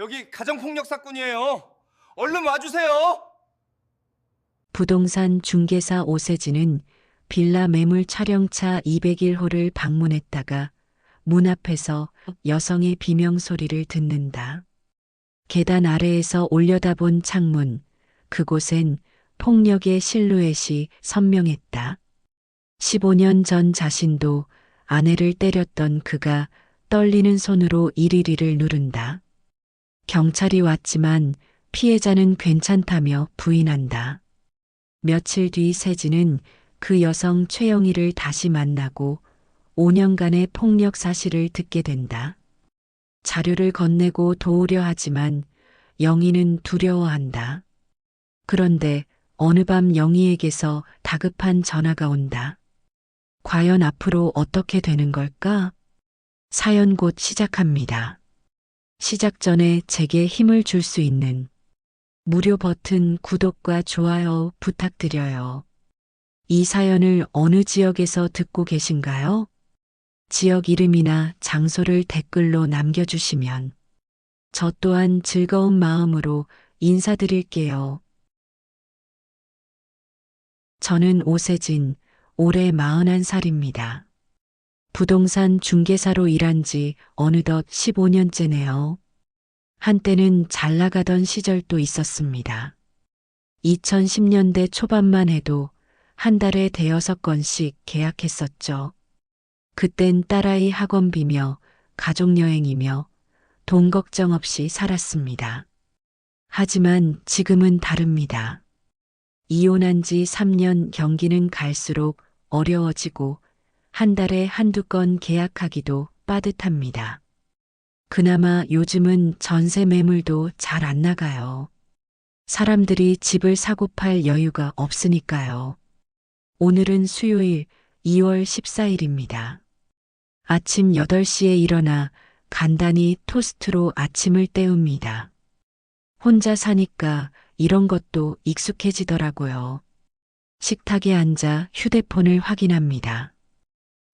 여기 가정폭력 사건이에요. 얼른 와주세요. 부동산 중개사 오세진은 빌라 매물 촬영차 201호를 방문했다가 문 앞에서 여성의 비명 소리를 듣는다. 계단 아래에서 올려다본 창문, 그곳엔 폭력의 실루엣이 선명했다. 15년 전 자신도 아내를 때렸던 그가 떨리는 손으로 일일이를 누른다. 경찰이 왔지만 피해자는 괜찮다며 부인한다. 며칠 뒤 세진은 그 여성 최영희를 다시 만나고 5년간의 폭력 사실을 듣게 된다. 자료를 건네고 도우려 하지만 영희는 두려워한다. 그런데 어느 밤 영희에게서 다급한 전화가 온다. 과연 앞으로 어떻게 되는 걸까? 사연 곧 시작합니다. 시작 전에 제게 힘을 줄 수 있는 무료 버튼 구독과 좋아요 부탁드려요. 이 사연을 어느 지역에서 듣고 계신가요? 지역 이름이나 장소를 댓글로 남겨주시면 저 또한 즐거운 마음으로 인사드릴게요. 저는 오세진, 올해 41살입니다. 부동산 중개사로 일한 지 어느덧 15년째네요. 한때는 잘 나가던 시절도 있었습니다. 2010년대 초반만 해도 한 달에 대여섯 건씩 계약했었죠. 그땐 딸아이 학원비며 가족여행이며 돈 걱정 없이 살았습니다. 하지만 지금은 다릅니다. 이혼한 지 3년 경기는 갈수록 어려워지고 한 달에 한두 건 계약하기도 빠듯합니다. 그나마 요즘은 전세 매물도 잘 안 나가요. 사람들이 집을 사고 팔 여유가 없으니까요. 오늘은 수요일 2월 14일입니다. 아침 8시에 일어나 간단히 토스트로 아침을 때웁니다. 혼자 사니까 이런 것도 익숙해지더라고요. 식탁에 앉아 휴대폰을 확인합니다.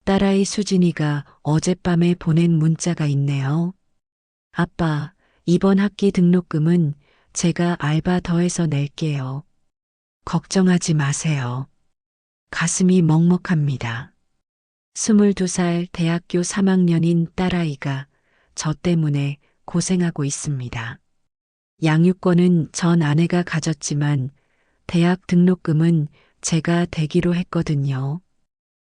딸아이 수진이가 어젯밤에 보낸 문자가 있네요. 아빠, 이번 학기 등록금은 제가 알바 더해서 낼게요. 걱정하지 마세요. 가슴이 먹먹합니다. 22살 대학교 3학년인 딸아이가 저 때문에 고생하고 있습니다. 양육권은 전 아내가 가졌지만 대학 등록금은 제가 대기로 했거든요.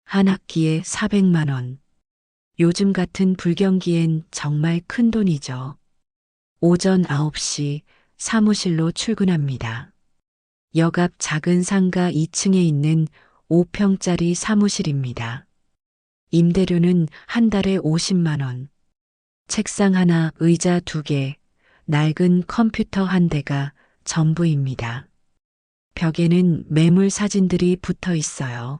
한 학기에 400만 원. 요즘 같은 불경기엔 정말 큰 돈이죠. 오전 9시 사무실로 출근합니다. 역 앞 작은 상가 2층에 있는 5평짜리 사무실입니다. 임대료는 한 달에 50만 원. 책상 하나, 의자 2개, 낡은 컴퓨터 한 대가 전부입니다. 벽에는 매물 사진들이 붙어 있어요.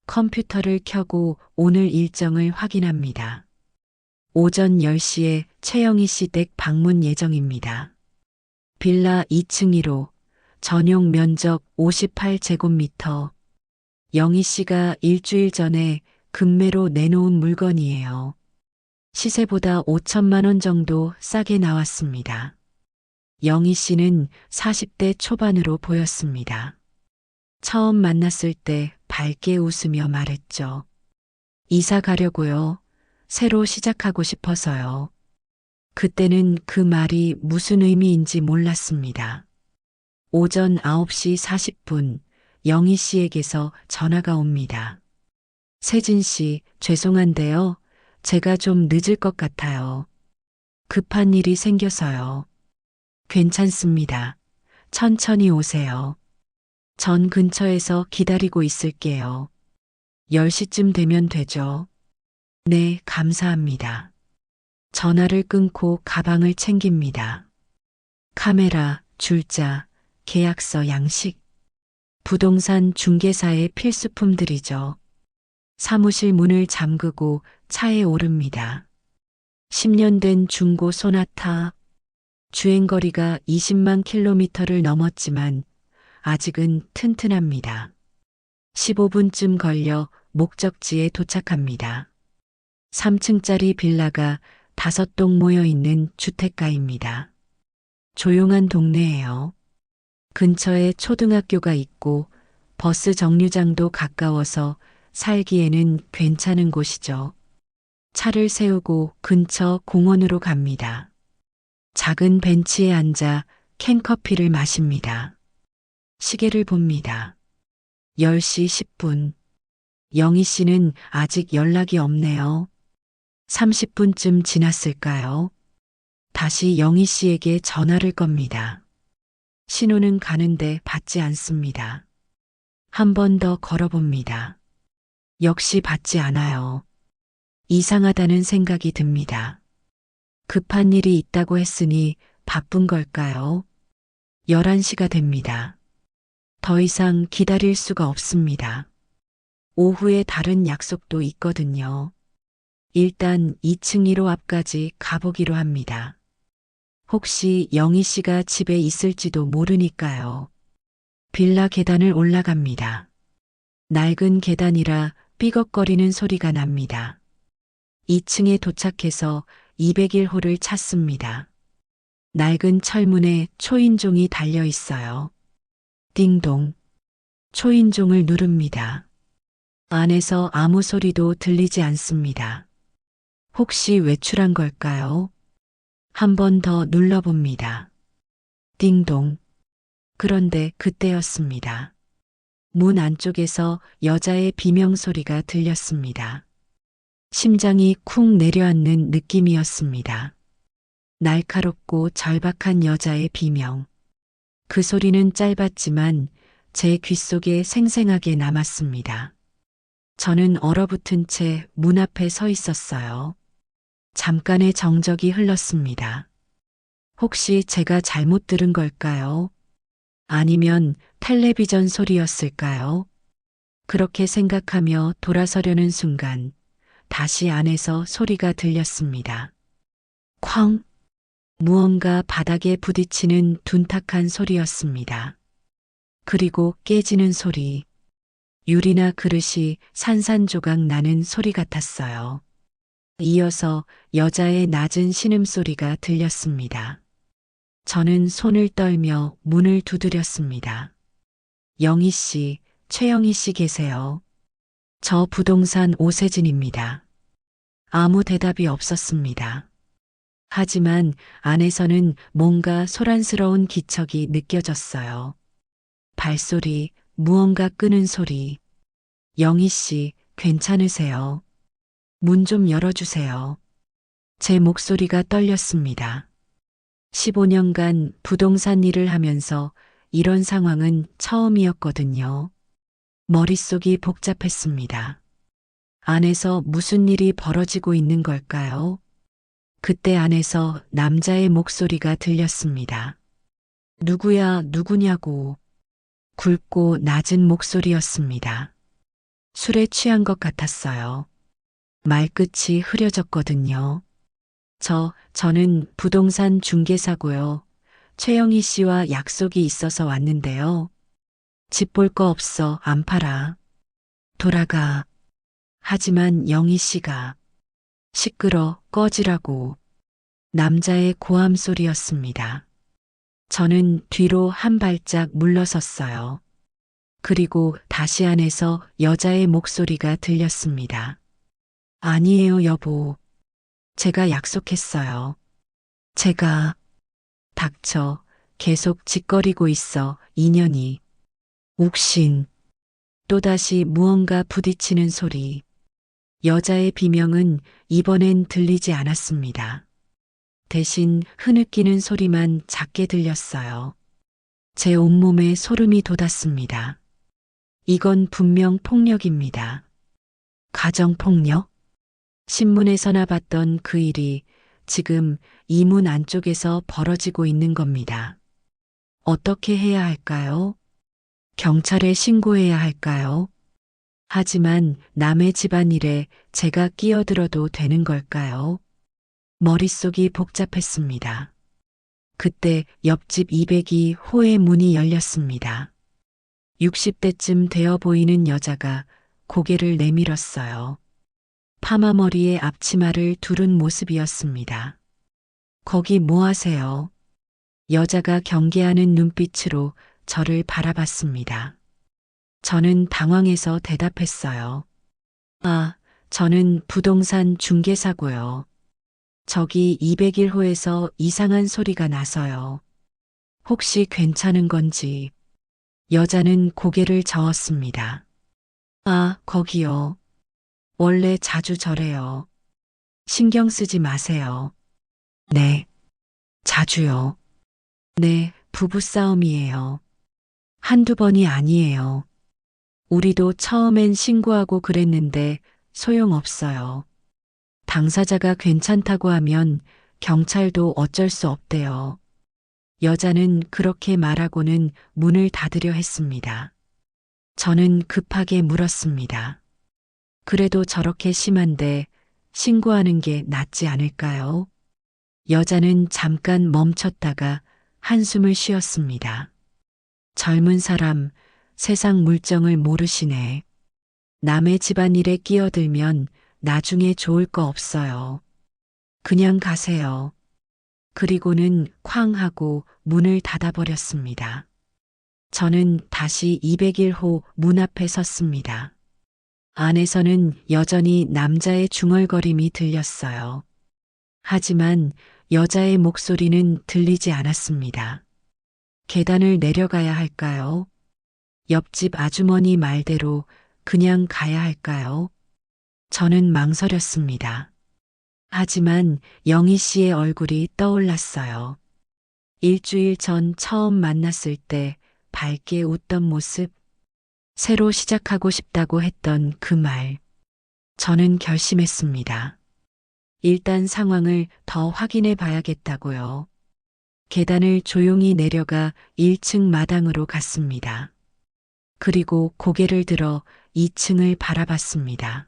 컴퓨터를 켜고 오늘 일정을 확인합니다. 오전 10시에 최영희 씨 댁 방문 예정입니다. 빌라 2층 1호, 전용 면적 58제곱미터. 영희 씨가 일주일 전에 급매로 내놓은 물건이에요. 시세보다 5천만 원 정도 싸게 나왔습니다. 영희 씨는 40대 초반으로 보였습니다. 처음 만났을 때 밝게 웃으며 말했죠. 이사 가려고요. 새로 시작하고 싶어서요. 그때는 그 말이 무슨 의미인지 몰랐습니다. 오전 9시 40분 영희 씨에게서 전화가 옵니다. 세진 씨, 죄송한데요. 제가 좀 늦을 것 같아요. 급한 일이 생겨서요. 괜찮습니다. 천천히 오세요. 전 근처에서 기다리고 있을게요. 10시쯤 되면 되죠. 네, 감사합니다. 전화를 끊고 가방을 챙깁니다. 카메라, 줄자, 계약서 양식. 부동산 중개사의 필수품들이죠. 사무실 문을 잠그고 차에 오릅니다. 10년 된 중고 소나타. 주행거리가 20만 킬로미터를 넘었지만 아직은 튼튼합니다. 15분쯤 걸려 목적지에 도착합니다. 3층짜리 빌라가 5동 모여 있는 주택가입니다. 조용한 동네예요. 근처에 초등학교가 있고 버스 정류장도 가까워서 살기에는 괜찮은 곳이죠. 차를 세우고 근처 공원으로 갑니다. 작은 벤치에 앉아 캔커피를 마십니다. 시계를 봅니다. 10시 10분. 영희 씨는 아직 연락이 없네요. 30분쯤 지났을까요? 다시 영희 씨에게 전화를 겁니다. 신호는 가는데 받지 않습니다. 한 번 더 걸어봅니다. 역시 받지 않아요. 이상하다는 생각이 듭니다. 급한 일이 있다고 했으니 바쁜 걸까요? 11시가 됩니다. 더 이상 기다릴 수가 없습니다. 오후에 다른 약속도 있거든요. 일단 2층 1호 앞까지 가보기로 합니다. 혹시 영희 씨가 집에 있을지도 모르니까요. 빌라 계단을 올라갑니다. 낡은 계단이라 삐걱거리는 소리가 납니다. 2층에 도착해서 201호를 찾습니다. 낡은 철문에 초인종이 달려 있어요. 띵동. 초인종을 누릅니다. 안에서 아무 소리도 들리지 않습니다. 혹시 외출한 걸까요? 한 번 더 눌러봅니다. 띵동. 그런데 그때였습니다. 문 안쪽에서 여자의 비명소리가 들렸습니다. 심장이 쿵 내려앉는 느낌이었습니다. 날카롭고 절박한 여자의 비명. 그 소리는 짧았지만 제 귓속에 생생하게 남았습니다. 저는 얼어붙은 채 문 앞에 서 있었어요. 잠깐의 정적이 흘렀습니다. 혹시 제가 잘못 들은 걸까요? 아니면 텔레비전 소리였을까요? 그렇게 생각하며 돌아서려는 순간 다시 안에서 소리가 들렸습니다. 쾅! 무언가 바닥에 부딪히는 둔탁한 소리였습니다. 그리고 깨지는 소리. 유리나 그릇이 산산조각 나는 소리 같았어요. 이어서 여자의 낮은 신음소리가 들렸습니다. 저는 손을 떨며 문을 두드렸습니다. 영희 씨, 최영희 씨 계세요? 저 부동산 오세진입니다. 아무 대답이 없었습니다. 하지만 안에서는 뭔가 소란스러운 기척이 느껴졌어요. 발소리, 무언가 끄는 소리. 영희 씨, 괜찮으세요? 문 좀 열어주세요. 제 목소리가 떨렸습니다. 15년간 부동산 일을 하면서 이런 상황은 처음이었거든요. 머릿속이 복잡했습니다. 안에서 무슨 일이 벌어지고 있는 걸까요? 그때 안에서 남자의 목소리가 들렸습니다. 누구야, 누구냐고. 굵고 낮은 목소리였습니다. 술에 취한 것 같았어요. 말끝이 흐려졌거든요. 저는 부동산 중개사고요. 최영희 씨와 약속이 있어서 왔는데요. 집 볼 거 없어, 안 팔아. 돌아가. 하지만 영희 씨가 시끄러, 꺼지라고. 남자의 고함 소리였습니다. 저는 뒤로 한 발짝 물러섰어요. 그리고 다시 안에서 여자의 목소리가 들렸습니다. 아니에요, 여보. 제가 약속했어요. 제가 닥쳐. 계속 짓거리고 있어, 인연이. 욱신. 또다시 무언가 부딪히는 소리. 여자의 비명은 이번엔 들리지 않았습니다. 대신 흐느끼는 소리만 작게 들렸어요. 제 온몸에 소름이 돋았습니다. 이건 분명 폭력입니다. 가정폭력? 신문에서나 봤던 그 일이 지금 이 문 안쪽에서 벌어지고 있는 겁니다. 어떻게 해야 할까요? 경찰에 신고해야 할까요? 하지만 남의 집안일에 제가 끼어들어도 되는 걸까요? 머릿속이 복잡했습니다. 그때 옆집 202호의 문이 열렸습니다. 60대쯤 되어 보이는 여자가 고개를 내밀었어요. 파마머리에 앞치마를 두른 모습이었습니다. 거기 뭐 하세요? 여자가 경계하는 눈빛으로 저를 바라봤습니다. 저는 당황해서 대답했어요. 아, 저는 부동산 중개사고요. 저기 201호에서 이상한 소리가 나서요. 혹시 괜찮은 건지. 여자는 고개를 저었습니다. 아, 거기요. 원래 자주 저래요. 신경 쓰지 마세요. 네, 자주요. 네, 부부싸움이에요. 한두 번이 아니에요. 우리도 처음엔 신고하고 그랬는데 소용없어요. 당사자가 괜찮다고 하면 경찰도 어쩔 수 없대요. 여자는 그렇게 말하고는 문을 닫으려 했습니다. 저는 급하게 물었습니다. 그래도 저렇게 심한데 신고하는 게 낫지 않을까요? 여자는 잠깐 멈췄다가 한숨을 쉬었습니다. 젊은 사람, 세상 물정을 모르시네. 남의 집안일에 끼어들면 나중에 좋을 거 없어요. 그냥 가세요. 그리고는 쾅 하고 문을 닫아버렸습니다. 저는 다시 201호 문 앞에 섰습니다. 안에서는 여전히 남자의 중얼거림이 들렸어요. 하지만 여자의 목소리는 들리지 않았습니다. 계단을 내려가야 할까요? 옆집 아주머니 말대로 그냥 가야 할까요? 저는 망설였습니다. 하지만 영희 씨의 얼굴이 떠올랐어요. 일주일 전 처음 만났을 때 밝게 웃던 모습, 새로 시작하고 싶다고 했던 그 말. 저는 결심했습니다. 일단 상황을 더 확인해 봐야겠다고요. 계단을 조용히 내려가 1층 마당으로 갔습니다. 그리고 고개를 들어 2층을 바라봤습니다.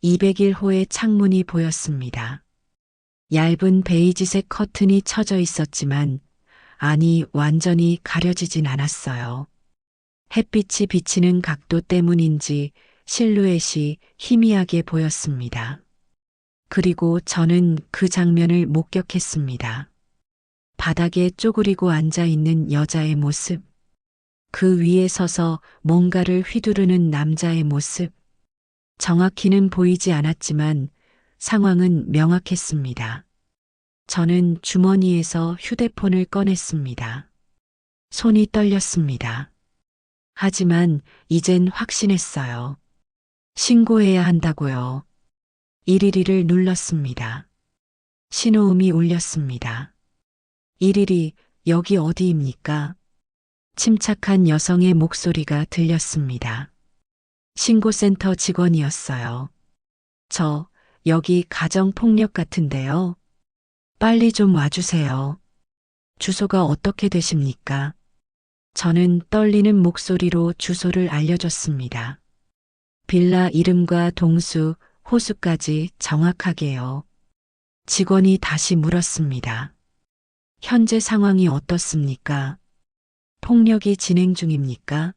201호의 창문이 보였습니다. 얇은 베이지색 커튼이 쳐져 있었지만 안이 완전히 가려지진 않았어요. 햇빛이 비치는 각도 때문인지 실루엣이 희미하게 보였습니다. 그리고 저는 그 장면을 목격했습니다. 바닥에 쪼그리고 앉아 있는 여자의 모습, 그 위에 서서 뭔가를 휘두르는 남자의 모습, 정확히는 보이지 않았지만 상황은 명확했습니다. 저는 주머니에서 휴대폰을 꺼냈습니다. 손이 떨렸습니다. 하지만 이젠 확신했어요. 신고해야 한다고요. 112를 눌렀습니다. 신호음이 울렸습니다. 112, 여기 어디입니까? 침착한 여성의 목소리가 들렸습니다. 신고센터 직원이었어요. 저, 여기 가정폭력 같은데요. 빨리 좀 와주세요. 주소가 어떻게 되십니까? 저는 떨리는 목소리로 주소를 알려줬습니다. 빌라 이름과 동수, 호수까지 정확하게요. 직원이 다시 물었습니다. 현재 상황이 어떻습니까? 폭력이 진행 중입니까?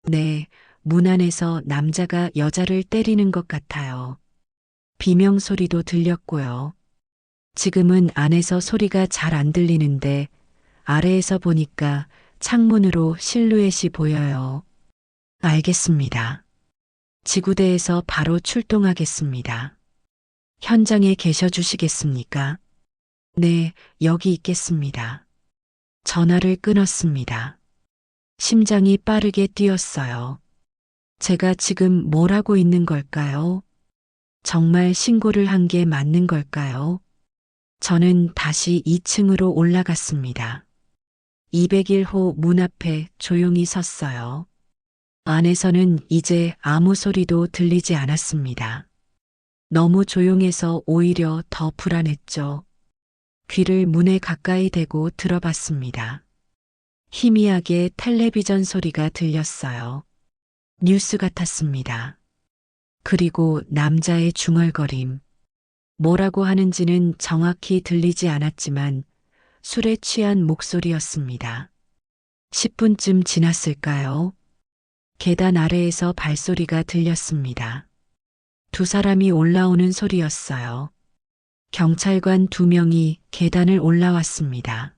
네, 문 안에서 남자가 여자를 때리는 것 같아요. 비명 소리도 들렸고요. 지금은 안에서 소리가 잘 안 들리는데 아래에서 보니까 창문으로 실루엣이 보여요. 알겠습니다. 지구대에서 바로 출동하겠습니다. 현장에 계셔 주시겠습니까? 네, 여기 있겠습니다. 전화를 끊었습니다. 심장이 빠르게 뛰었어요. 제가 지금 뭘 하고 있는 걸까요? 정말 신고를 한 게 맞는 걸까요? 저는 다시 2층으로 올라갔습니다. 201호 문 앞에 조용히 섰어요. 안에서는 이제 아무 소리도 들리지 않았습니다. 너무 조용해서 오히려 더 불안했죠. 귀를 문에 가까이 대고 들어봤습니다. 희미하게 텔레비전 소리가 들렸어요. 뉴스 같았습니다. 그리고 남자의 중얼거림. 뭐라고 하는지는 정확히 들리지 않았지만 술에 취한 목소리였습니다. 10분쯤 지났을까요? 계단 아래에서 발소리가 들렸습니다. 두 사람이 올라오는 소리였어요. 경찰관 두 명이 계단을 올라왔습니다.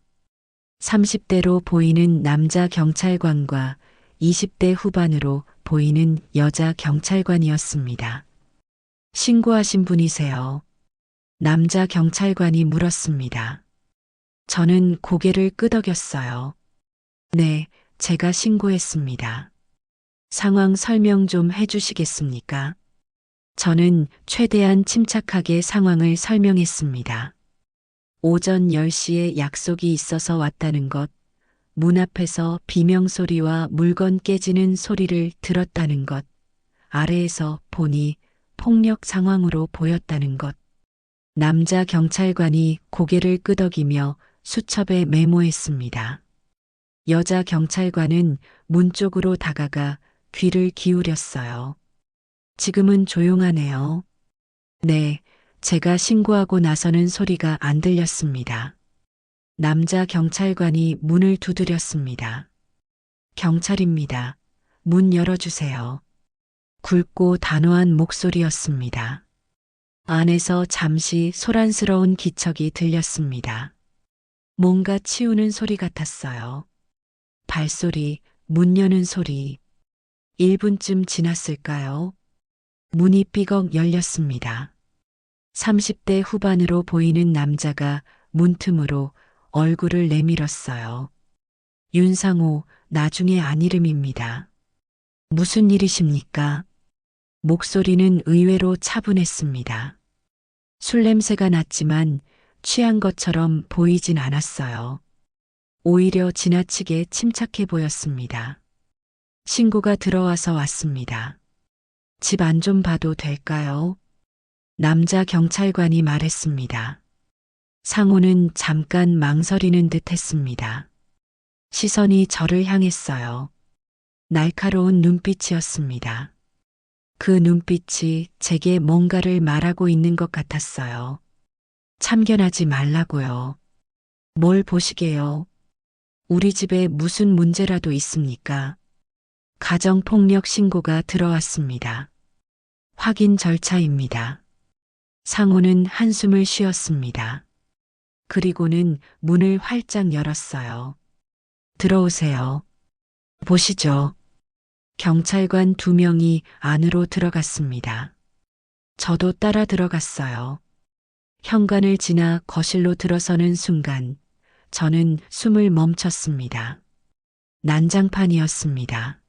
30대로 보이는 남자 경찰관과 20대 후반으로 보이는 여자 경찰관이었습니다. 신고하신 분이세요? 남자 경찰관이 물었습니다. 저는 고개를 끄덕였어요. 네, 제가 신고했습니다. 상황 설명 좀 해주시겠습니까? 저는 최대한 침착하게 상황을 설명했습니다. 오전 10시에 약속이 있어서 왔다는 것, 문 앞에서 비명소리와 물건 깨지는 소리를 들었다는 것, 아래에서 보니 폭력 상황으로 보였다는 것. 남자 경찰관이 고개를 끄덕이며 수첩에 메모했습니다. 여자 경찰관은 문 쪽으로 다가가 귀를 기울였어요. 지금은 조용하네요. 네, 제가 신고하고 나서는 소리가 안 들렸습니다. 남자 경찰관이 문을 두드렸습니다. 경찰입니다. 문 열어주세요. 굵고 단호한 목소리였습니다. 안에서 잠시 소란스러운 기척이 들렸습니다. 뭔가 치우는 소리 같았어요. 발소리, 문 여는 소리. 1분쯤 지났을까요? 문이 삐걱 열렸습니다. 30대 후반으로 보이는 남자가 문틈으로 얼굴을 내밀었어요. 윤상호, 나중에 안 이름입니다. 무슨 일이십니까? 목소리는 의외로 차분했습니다. 술 냄새가 났지만 취한 것처럼 보이진 않았어요. 오히려 지나치게 침착해 보였습니다. 신고가 들어와서 왔습니다. 집 안 좀 봐도 될까요? 남자 경찰관이 말했습니다. 상호는 잠깐 망설이는 듯 했습니다. 시선이 저를 향했어요. 날카로운 눈빛이었습니다. 그 눈빛이 제게 뭔가를 말하고 있는 것 같았어요. 참견하지 말라고요. 뭘 보시게요? 우리 집에 무슨 문제라도 있습니까? 가정폭력 신고가 들어왔습니다. 확인 절차입니다. 상호는 한숨을 쉬었습니다. 그리고는 문을 활짝 열었어요. 들어오세요. 보시죠. 경찰관 두 명이 안으로 들어갔습니다. 저도 따라 들어갔어요. 현관을 지나 거실로 들어서는 순간 저는 숨을 멈췄습니다. 난장판이었습니다.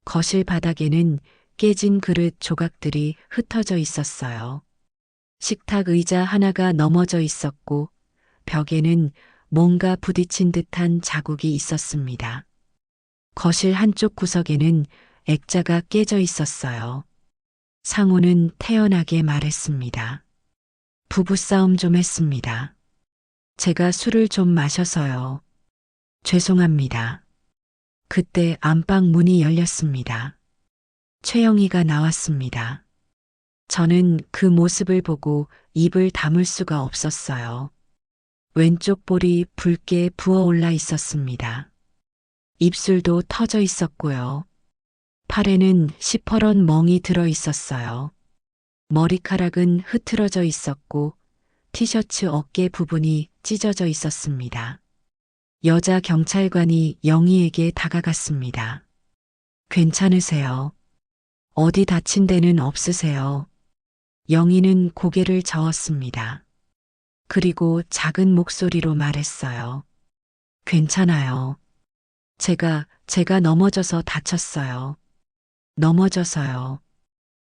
거실 바닥에는 깨진 그릇 조각들이 흩어져 있었어요. 식탁 의자 하나가 넘어져 있었고 벽에는 뭔가 부딪힌 듯한 자국이 있었습니다. 거실 한쪽 구석에는 액자가 깨져 있었어요. 상호는 태연하게 말했습니다. 부부싸움 좀 했습니다. 제가 술을 좀 마셔서요. 죄송합니다. 그때 안방 문이 열렸습니다. 최영희가 나왔습니다. 저는 그 모습을 보고 입을 다물 수가 없었어요. 왼쪽 볼이 붉게 부어올라 있었습니다. 입술도 터져 있었고요. 팔에는 시퍼런 멍이 들어 있었어요. 머리카락은 흐트러져 있었고 티셔츠 어깨 부분이 찢어져 있었습니다. 여자 경찰관이 영희에게 다가갔습니다. 괜찮으세요? 어디 다친 데는 없으세요? 영희는 고개를 저었습니다. 그리고 작은 목소리로 말했어요. 괜찮아요. 제가 넘어져서 다쳤어요. 넘어져서요.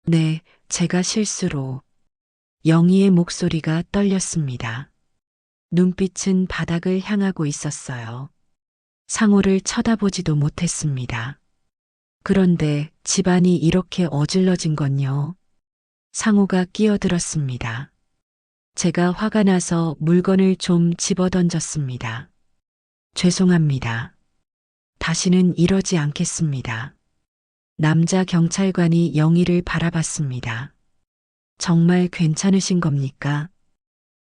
네, 제가 실수로. 영희의 목소리가 떨렸습니다. 눈빛은 바닥을 향하고 있었어요. 상호를 쳐다보지도 못했습니다. 그런데 집안이 이렇게 어질러진 건요. 상호가 끼어들었습니다. 제가 화가 나서 물건을 좀 집어던졌습니다. 죄송합니다. 다시는 이러지 않겠습니다. 남자 경찰관이 영희를 바라봤습니다. 정말 괜찮으신 겁니까?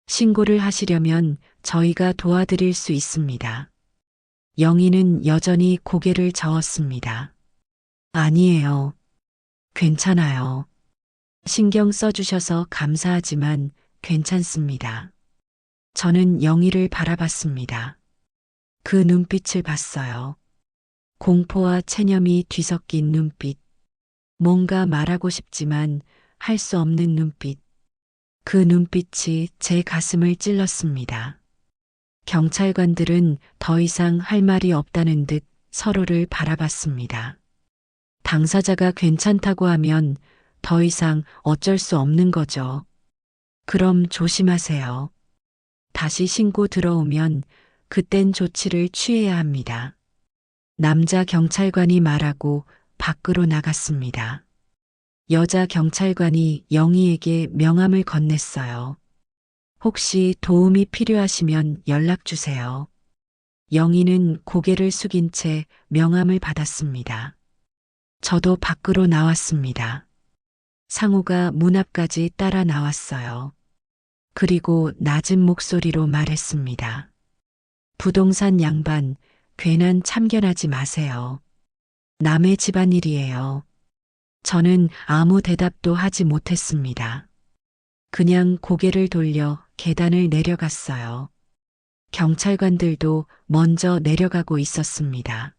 신고를 하시려면 저희가 도와드릴 수 있습니다. 영희는 여전히 고개를 저었습니다. 아니에요. 괜찮아요. 신경 써주셔서 감사하지만 괜찮습니다. 저는 영희를 바라봤습니다. 그 눈빛을 봤어요. 공포와 체념이 뒤섞인 눈빛. 뭔가 말하고 싶지만 할 수 없는 눈빛. 그 눈빛이 제 가슴을 찔렀습니다. 경찰관들은 더 이상 할 말이 없다는 듯 서로를 바라봤습니다. 당사자가 괜찮다고 하면 더 이상 어쩔 수 없는 거죠. 그럼 조심하세요. 다시 신고 들어오면 그땐 조치를 취해야 합니다. 남자 경찰관이 말하고 밖으로 나갔습니다. 여자 경찰관이 영희에게 명함을 건넸어요. 혹시 도움이 필요하시면 연락 주세요. 영희는 고개를 숙인 채 명함을 받았습니다. 저도 밖으로 나왔습니다. 상우가 문 앞까지 따라 나왔어요. 그리고 낮은 목소리로 말했습니다. 부동산 양반, 괜한 참견하지 마세요. 남의 집안일이에요. 저는 아무 대답도 하지 못했습니다. 그냥 고개를 돌려 계단을 내려갔어요. 경찰관들도 먼저 내려가고 있었습니다.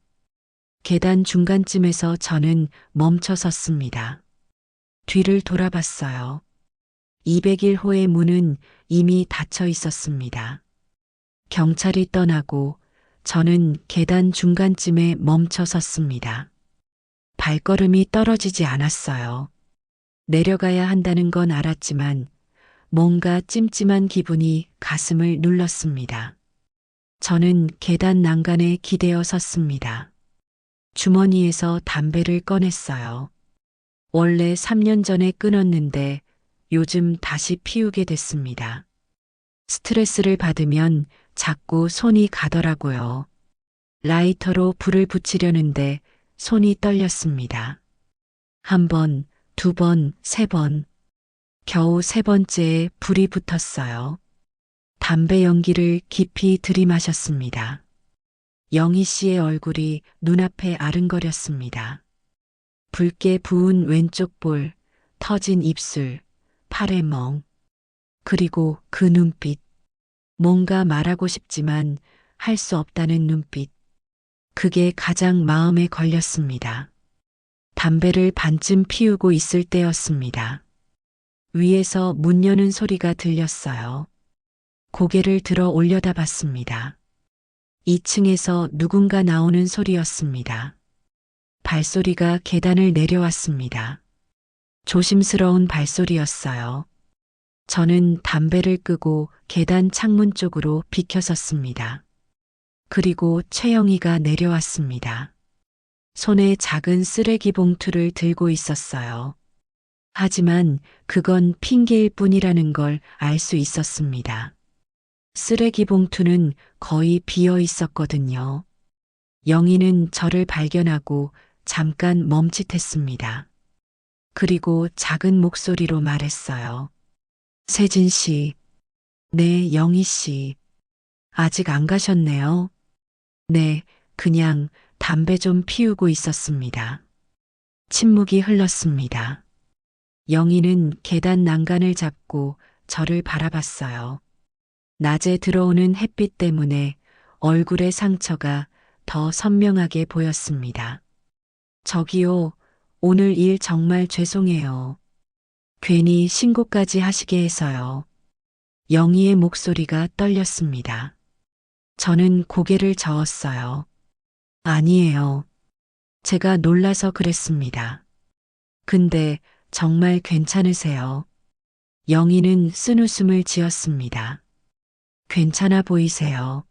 계단 중간쯤에서 저는 멈춰 섰습니다. 뒤를 돌아봤어요. 201호의 문은 이미 닫혀 있었습니다. 경찰이 떠나고 저는 계단 중간쯤에 멈춰 섰습니다. 발걸음이 떨어지지 않았어요. 내려가야 한다는 건 알았지만 뭔가 찜찜한 기분이 가슴을 눌렀습니다. 저는 계단 난간에 기대어 섰습니다. 주머니에서 담배를 꺼냈어요. 원래 3년 전에 끊었는데 요즘 다시 피우게 됐습니다. 스트레스를 받으면 자꾸 손이 가더라고요. 라이터로 불을 붙이려는데 손이 떨렸습니다. 한 번, 두 번, 세 번. 겨우 세 번째에 불이 붙었어요. 담배 연기를 깊이 들이마셨습니다. 영희 씨의 얼굴이 눈앞에 아른거렸습니다. 붉게 부은 왼쪽 볼, 터진 입술, 팔의 멍. 그리고 그 눈빛. 뭔가 말하고 싶지만 할 수 없다는 눈빛. 그게 가장 마음에 걸렸습니다. 담배를 반쯤 피우고 있을 때였습니다. 위에서 문 여는 소리가 들렸어요. 고개를 들어 올려다봤습니다. 2층에서 누군가 나오는 소리였습니다. 발소리가 계단을 내려왔습니다. 조심스러운 발소리였어요. 저는 담배를 끄고 계단 창문 쪽으로 비켜섰습니다. 그리고 최영희가 내려왔습니다. 손에 작은 쓰레기 봉투를 들고 있었어요. 하지만 그건 핑계일 뿐이라는 걸 알 수 있었습니다. 쓰레기 봉투는 거의 비어 있었거든요. 영희는 저를 발견하고 잠깐 멈칫했습니다. 그리고 작은 목소리로 말했어요. 세진 씨. 네, 영희 씨. 아직 안 가셨네요. 네, 그냥 담배 좀 피우고 있었습니다. 침묵이 흘렀습니다. 영희는 계단 난간을 잡고 저를 바라봤어요. 낮에 들어오는 햇빛 때문에 얼굴의 상처가 더 선명하게 보였습니다. 저기요, 오늘 일 정말 죄송해요. 괜히 신고까지 하시게 해서요. 영희의 목소리가 떨렸습니다. 저는 고개를 저었어요. 아니에요. 제가 놀라서 그랬습니다. 근데 정말 괜찮으세요? 영희는 쓴웃음을 지었습니다. 괜찮아 보이세요?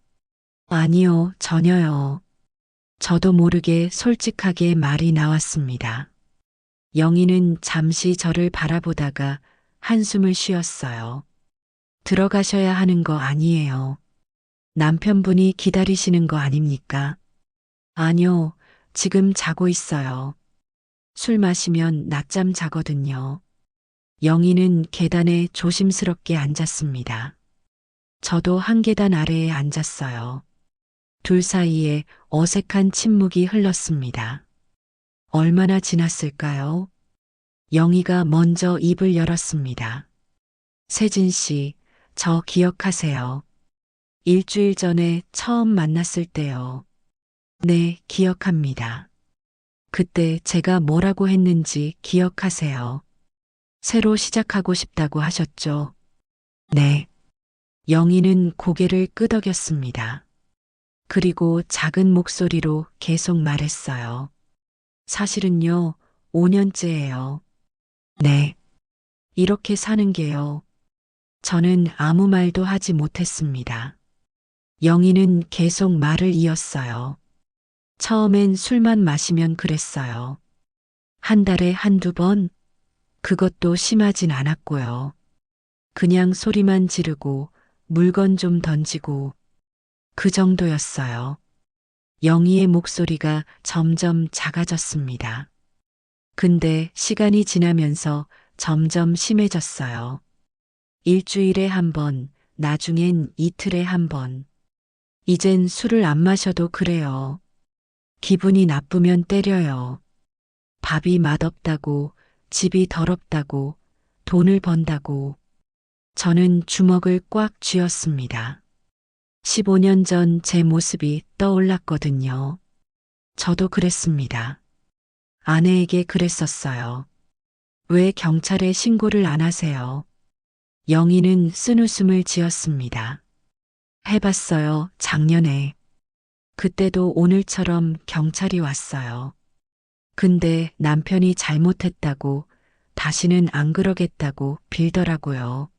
아니요, 전혀요. 저도 모르게 솔직하게 말이 나왔습니다. 영희는 잠시 저를 바라보다가 한숨을 쉬었어요. 들어가셔야 하는 거 아니에요. 남편분이 기다리시는 거 아닙니까? 아니요, 지금 자고 있어요. 술 마시면 낮잠 자거든요. 영희는 계단에 조심스럽게 앉았습니다. 저도 한 계단 아래에 앉았어요. 둘 사이에 어색한 침묵이 흘렀습니다. 얼마나 지났을까요? 영희가 먼저 입을 열었습니다. 세진 씨, 저 기억하세요. 일주일 전에 처음 만났을 때요. 네, 기억합니다. 그때 제가 뭐라고 했는지 기억하세요. 새로 시작하고 싶다고 하셨죠? 네. 영희는 고개를 끄덕였습니다. 그리고 작은 목소리로 계속 말했어요. 사실은요, 5년째예요. 네. 이렇게 사는 게요. 저는 아무 말도 하지 못했습니다. 영희는 계속 말을 이었어요. 처음엔 술만 마시면 그랬어요. 한 달에 한두 번? 그것도 심하진 않았고요. 그냥 소리만 지르고 물건 좀 던지고 그 정도였어요. 영희의 목소리가 점점 작아졌습니다. 근데 시간이 지나면서 점점 심해졌어요. 일주일에 한 번, 나중엔 이틀에 한 번. 이젠 술을 안 마셔도 그래요. 기분이 나쁘면 때려요. 밥이 맛없다고, 집이 더럽다고, 돈을 번다고. 저는 주먹을 꽉 쥐었습니다. 15년 전 제 모습이 떠올랐거든요. 저도 그랬습니다. 아내에게 그랬었어요. 왜 경찰에 신고를 안 하세요? 영희는 쓴웃음을 지었습니다. 해봤어요, 작년에. 그때도 오늘처럼 경찰이 왔어요. 근데 남편이 잘못했다고, 다시는 안 그러겠다고 빌더라고요.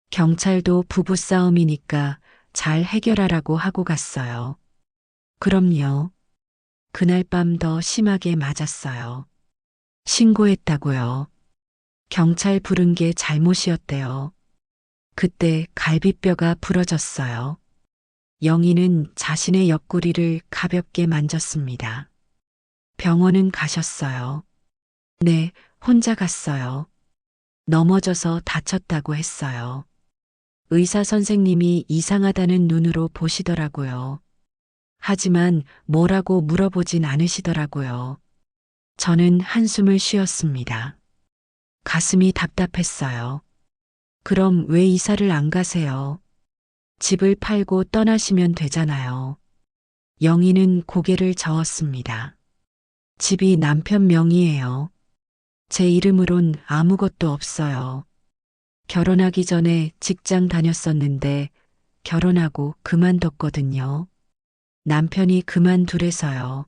경찰도 부부싸움이니까 잘 해결하라고 하고 갔어요. 그럼요. 그날 밤 더 심하게 맞았어요. 신고했다고요. 경찰 부른 게 잘못이었대요. 그때 갈비뼈가 부러졌어요. 영희는 자신의 옆구리를 가볍게 만졌습니다. 병원은 가셨어요. 네, 혼자 갔어요. 넘어져서 다쳤다고 했어요. 의사 선생님이 이상하다는 눈으로 보시더라고요. 하지만 뭐라고 물어보진 않으시더라고요. 저는 한숨을 쉬었습니다. 가슴이 답답했어요. 그럼 왜 이사를 안 가세요? 집을 팔고 떠나시면 되잖아요. 영희는 고개를 저었습니다. 집이 남편 명의예요. 제 이름으론 아무것도 없어요. 결혼하기 전에 직장 다녔었는데 결혼하고 그만뒀거든요. 남편이 그만두래서요.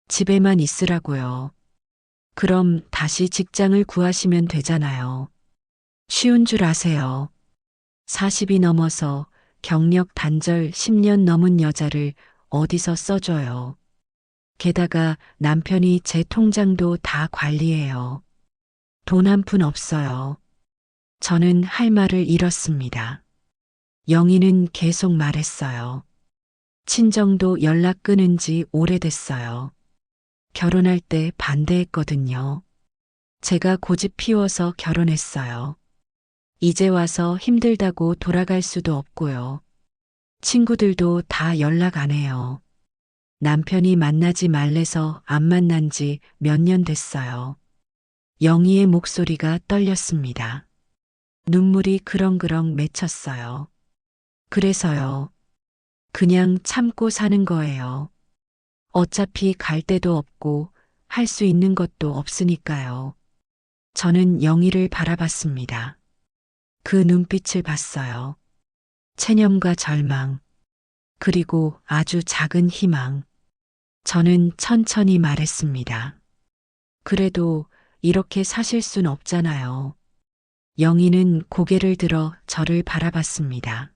집에만 있으라고요. 그럼 다시 직장을 구하시면 되잖아요. 쉬운 줄 아세요. 40이 넘어서 경력 단절 10년 넘은 여자를 어디서 써줘요. 게다가 남편이 제 통장도 다 관리해요. 돈 한 푼 없어요. 저는 할 말을 잃었습니다. 영희는 계속 말했어요. 친정도 연락 끊은 지 오래됐어요. 결혼할 때 반대했거든요. 제가 고집 피워서 결혼했어요. 이제 와서 힘들다고 돌아갈 수도 없고요. 친구들도 다 연락 안 해요. 남편이 만나지 말래서 안 만난 지 몇 년 됐어요. 영희의 목소리가 떨렸습니다. 눈물이 그렁그렁 맺혔어요. 그래서요. 그냥 참고 사는 거예요. 어차피 갈 데도 없고 할 수 있는 것도 없으니까요. 저는 영희를 바라봤습니다. 그 눈빛을 봤어요. 체념과 절망, 그리고 아주 작은 희망. 저는 천천히 말했습니다. 그래도 이렇게 사실 순 없잖아요. 영희는 고개를 들어 저를 바라봤습니다.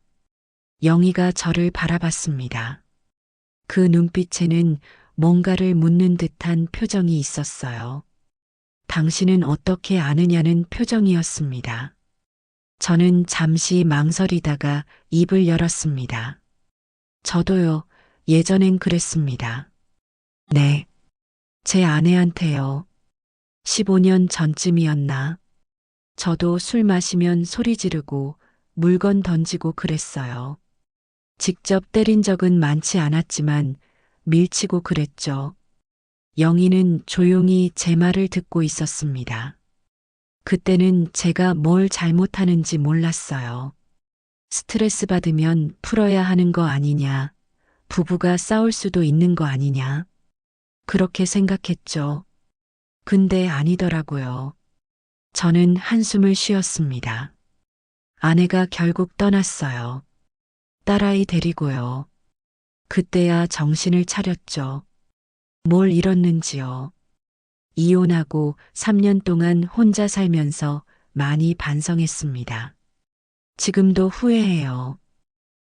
영희가 저를 바라봤습니다. 그 눈빛에는 뭔가를 묻는 듯한 표정이 있었어요. 당신은 어떻게 아느냐는 표정이었습니다. 저는 잠시 망설이다가 입을 열었습니다. 저도요, 예전엔 그랬습니다. 네. 제 아내한테요. 15년 전쯤이었나. 저도 술 마시면 소리 지르고 물건 던지고 그랬어요. 직접 때린 적은 많지 않았지만 밀치고 그랬죠. 영희는 조용히 제 말을 듣고 있었습니다. 그때는 제가 뭘 잘못하는지 몰랐어요. 스트레스 받으면 풀어야 하는 거 아니냐, 부부가 싸울 수도 있는 거 아니냐, 그렇게 생각했죠. 근데 아니더라고요. 저는 한숨을 쉬었습니다. 아내가 결국 떠났어요. 딸아이 데리고요. 그때야 정신을 차렸죠. 뭘 잃었는지요. 이혼하고 3년 동안 혼자 살면서 많이 반성했습니다. 지금도 후회해요.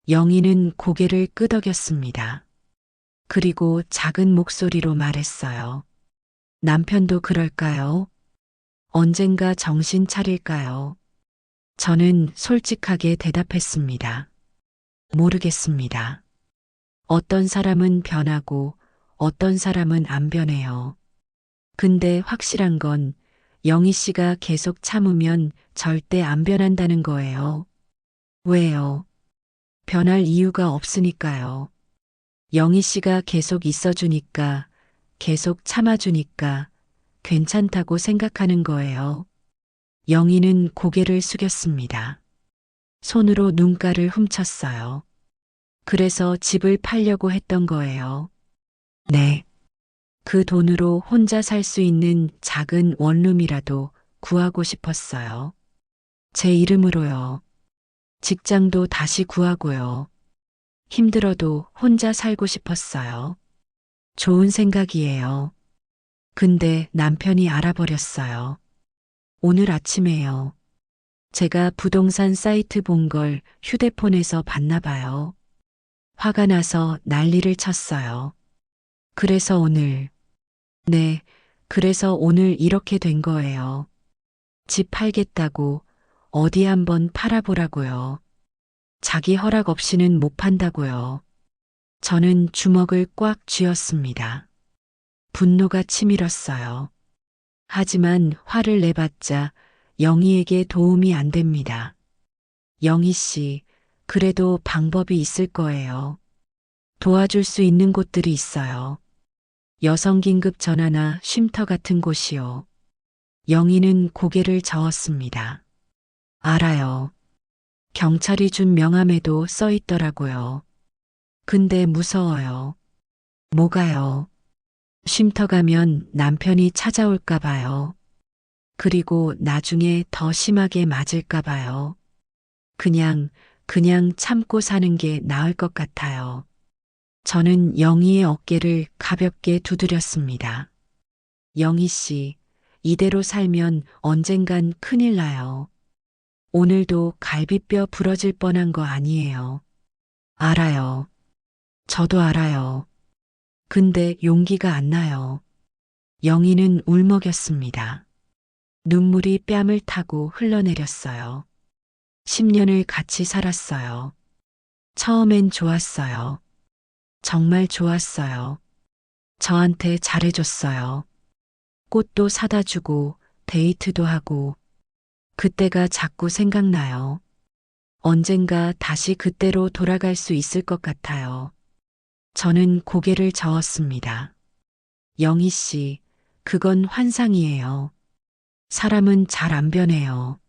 영희는 고개를 끄덕였습니다. 그리고 작은 목소리로 말했어요. 남편도 그럴까요? 언젠가 정신 차릴까요? 저는 솔직하게 대답했습니다. 모르겠습니다. 어떤 사람은 변하고 어떤 사람은 안 변해요. 근데 확실한 건 영희 씨가 계속 참으면 절대 안 변한다는 거예요. 왜요? 변할 이유가 없으니까요. 영희 씨가 계속 있어주니까, 계속 참아주니까 괜찮다고 생각하는 거예요. 영희는 고개를 숙였습니다. 손으로 눈가를 훔쳤어요. 그래서 집을 팔려고 했던 거예요. 네. 그 돈으로 혼자 살 수 있는 작은 원룸이라도 구하고 싶었어요. 제 이름으로요. 직장도 다시 구하고요. 힘들어도 혼자 살고 싶었어요. 좋은 생각이에요. 근데 남편이 알아버렸어요. 오늘 아침에요. 제가 부동산 사이트 본 걸 휴대폰에서 봤나 봐요. 화가 나서 난리를 쳤어요. 그래서 오늘, 네, 그래서 오늘 이렇게 된 거예요. 집 팔겠다고 어디 한번 팔아보라고요. 자기 허락 없이는 못 판다고요. 저는 주먹을 꽉 쥐었습니다. 분노가 치밀었어요. 하지만 화를 내봤자 영희에게 도움이 안 됩니다. 영희 씨, 그래도 방법이 있을 거예요. 도와줄 수 있는 곳들이 있어요. 여성긴급 전화나 쉼터 같은 곳이요. 영희는 고개를 저었습니다. 알아요. 경찰이 준 명함에도 써 있더라고요. 근데 무서워요. 뭐가요? 쉼터 가면 남편이 찾아올까 봐요. 그리고 나중에 더 심하게 맞을까 봐요. 그냥 참고 사는 게 나을 것 같아요. 저는 영희의 어깨를 가볍게 두드렸습니다. 영희 씨, 이대로 살면 언젠간 큰일 나요. 오늘도 갈비뼈 부러질 뻔한 거 아니에요. 알아요. 저도 알아요. 근데 용기가 안 나요. 영희는 울먹였습니다. 눈물이 뺨을 타고 흘러내렸어요. 10년을 같이 살았어요. 처음엔 좋았어요. 정말 좋았어요. 저한테 잘해줬어요. 꽃도 사다 주고 데이트도 하고. 그때가 자꾸 생각나요. 언젠가 다시 그때로 돌아갈 수 있을 것 같아요. 저는 고개를 저었습니다. 영희 씨, 그건 환상이에요. 사람은 잘 안 변해요.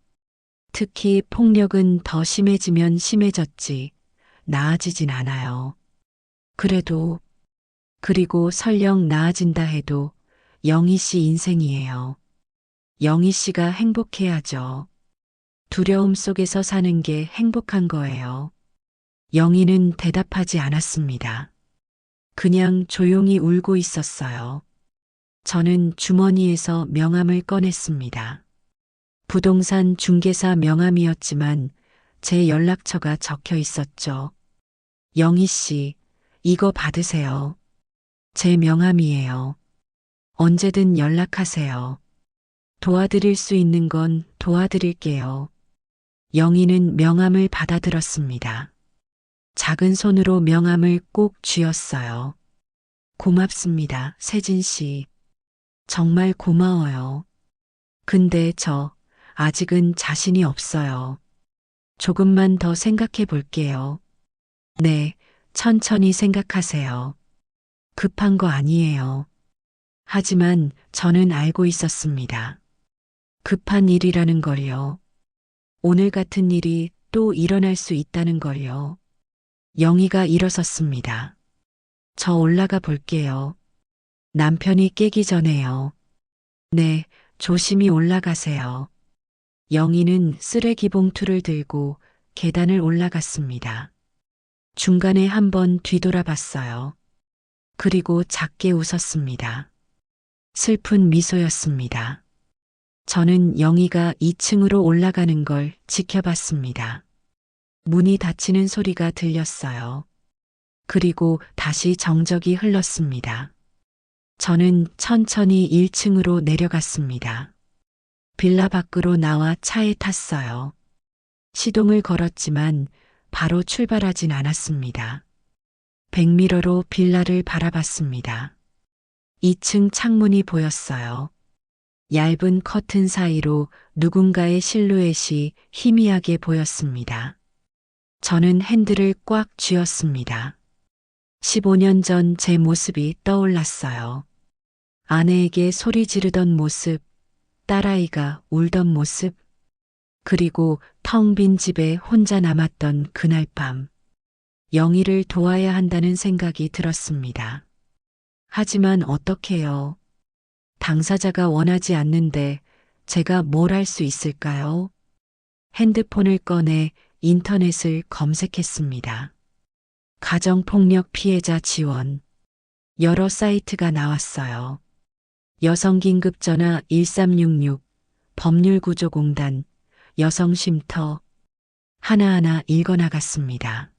특히 폭력은 더 심해지면 심해졌지, 나아지진 않아요. 그리고 설령 나아진다 해도 영희 씨 인생이에요. 영희 씨가 행복해야죠. 두려움 속에서 사는 게 행복한 거예요. 영희는 대답하지 않았습니다. 그냥 조용히 울고 있었어요. 저는 주머니에서 명함을 꺼냈습니다. 부동산 중개사 명함이었지만 제 연락처가 적혀 있었죠. 영희 씨, 이거 받으세요. 제 명함이에요. 언제든 연락하세요. 도와드릴 수 있는 건 도와드릴게요. 영희는 명함을 받아들었습니다. 작은 손으로 명함을 꼭 쥐었어요. 고맙습니다, 세진 씨. 정말 고마워요. 근데 저 아직은 자신이 없어요. 조금만 더 생각해 볼게요. 네, 천천히 생각하세요. 급한 거 아니에요. 하지만 저는 알고 있었습니다. 급한 일이라는 걸요. 오늘 같은 일이 또 일어날 수 있다는 걸요. 영희가 일어섰습니다. 저 올라가 볼게요. 남편이 깨기 전에요. 네, 조심히 올라가세요. 영희는 쓰레기 봉투를 들고 계단을 올라갔습니다. 중간에 한번 뒤돌아봤어요. 그리고 작게 웃었습니다. 슬픈 미소였습니다. 저는 영희가 2층으로 올라가는 걸 지켜봤습니다. 문이 닫히는 소리가 들렸어요. 그리고 다시 정적이 흘렀습니다. 저는 천천히 1층으로 내려갔습니다. 빌라 밖으로 나와 차에 탔어요. 시동을 걸었지만 바로 출발하진 않았습니다. 백미러로 빌라를 바라봤습니다. 2층 창문이 보였어요. 얇은 커튼 사이로 누군가의 실루엣이 희미하게 보였습니다. 저는 핸들을 꽉 쥐었습니다. 15년 전 제 모습이 떠올랐어요. 아내에게 소리 지르던 모습, 딸아이가 울던 모습, 그리고 텅 빈 집에 혼자 남았던 그날 밤. 영희를 도와야 한다는 생각이 들었습니다. 하지만 어떡해요? 당사자가 원하지 않는데 제가 뭘 할 수 있을까요? 핸드폰을 꺼내 인터넷을 검색했습니다. 가정폭력 피해자 지원. 여러 사이트가 나왔어요. 여성긴급전화 1366, 법률구조공단, 여성쉼터. 하나하나 읽어나갔습니다.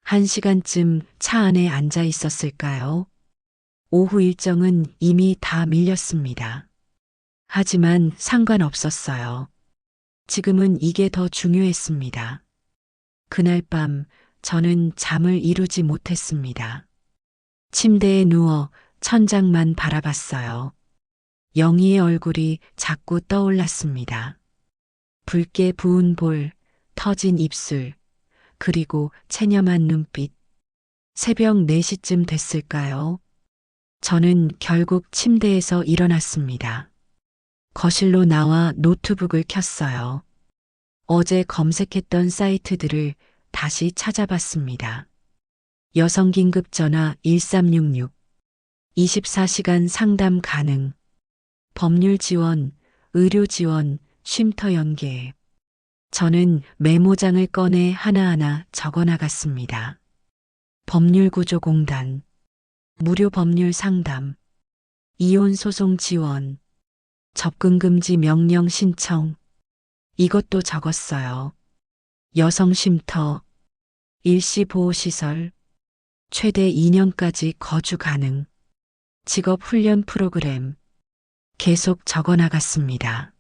1시간쯤 차 안에 앉아 있었을까요? 오후 일정은 이미 다 밀렸습니다. 하지만 상관없었어요. 지금은 이게 더 중요했습니다. 그날 밤 저는 잠을 이루지 못했습니다. 침대에 누워 천장만 바라봤어요. 영희의 얼굴이 자꾸 떠올랐습니다. 붉게 부은 볼, 터진 입술, 그리고 체념한 눈빛. 새벽 4시쯤 됐을까요? 저는 결국 침대에서 일어났습니다. 거실로 나와 노트북을 켰어요. 어제 검색했던 사이트들을 다시 찾아봤습니다. 여성긴급전화 1366, 24시간 상담 가능, 법률 지원, 의료 지원, 쉼터 연계. 저는 메모장을 꺼내 하나하나 적어나갔습니다. 법률구조공단, 무료 법률 상담, 이혼 소송 지원, 접근금지 명령 신청. 이것도 적었어요. 여성쉼터, 일시보호시설, 최대 2년까지 거주 가능, 직업훈련 프로그램. 계속 적어나갔습니다.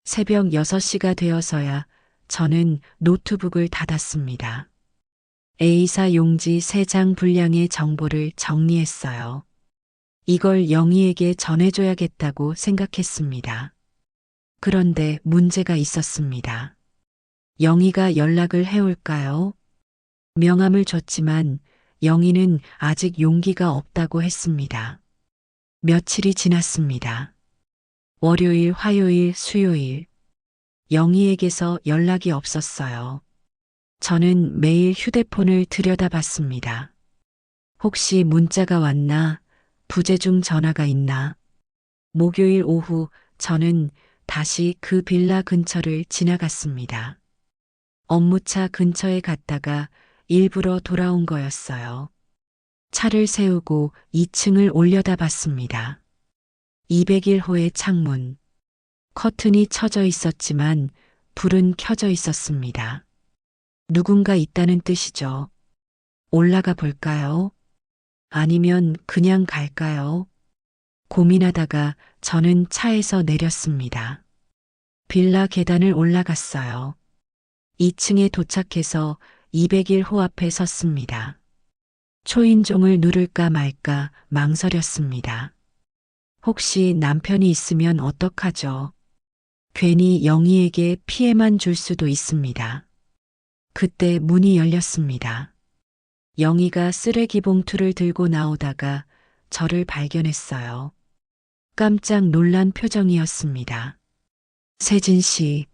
새벽 6시가 되어서야 저는 노트북을 닫았습니다. A사 용지 3장 분량의 정보를 정리했어요. 이걸 영희에게 전해줘야겠다고 생각했습니다. 그런데 문제가 있었습니다. 영희가 연락을 해올까요? 명함을 줬지만 영희는 아직 용기가 없다고 했습니다. 며칠이 지났습니다. 월요일, 화요일, 수요일. 영희에게서 연락이 없었어요. 저는 매일 휴대폰을 들여다봤습니다. 혹시 문자가 왔나? 부재중 전화가 있나? 목요일 오후 저는 다시 그 빌라 근처를 지나갔습니다. 업무차 근처에 갔다가 일부러 돌아온 거였어요. 차를 세우고 2층을 올려다봤습니다. 201호의 창문. 커튼이 쳐져 있었지만 불은 켜져 있었습니다. 누군가 있다는 뜻이죠. 올라가 볼까요? 아니면 그냥 갈까요? 고민하다가 저는 차에서 내렸습니다. 빌라 계단을 올라갔어요. 2층에 도착해서 201호 앞에 섰습니다. 초인종을 누를까 말까 망설였습니다. 혹시 남편이 있으면 어떡하죠? 괜히 영희에게 피해만 줄 수도 있습니다. 그때 문이 열렸습니다. 영희가 쓰레기 봉투를 들고 나오다가 저를 발견했어요. 깜짝 놀란 표정이었습니다. 세진 씨,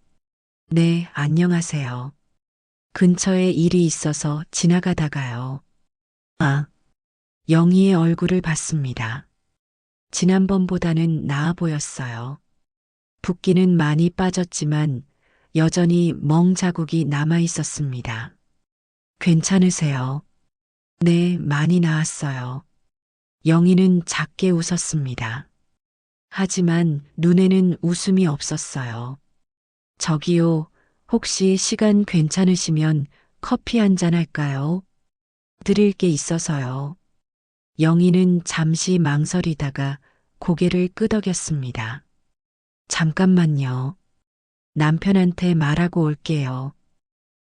네, 안녕하세요. 근처에 일이 있어서 지나가다가요. 아, 영희의 얼굴을 봤습니다. 지난번보다는 나아 보였어요. 붓기는 많이 빠졌지만 여전히 멍 자국이 남아 있었습니다. 괜찮으세요? 네, 많이 나았어요. 영희는 작게 웃었습니다. 하지만 눈에는 웃음이 없었어요. 저기요, 혹시 시간 괜찮으시면 커피 한 잔 할까요? 드릴 게 있어서요. 영희는 잠시 망설이다가 고개를 끄덕였습니다. 잠깐만요. 남편한테 말하고 올게요.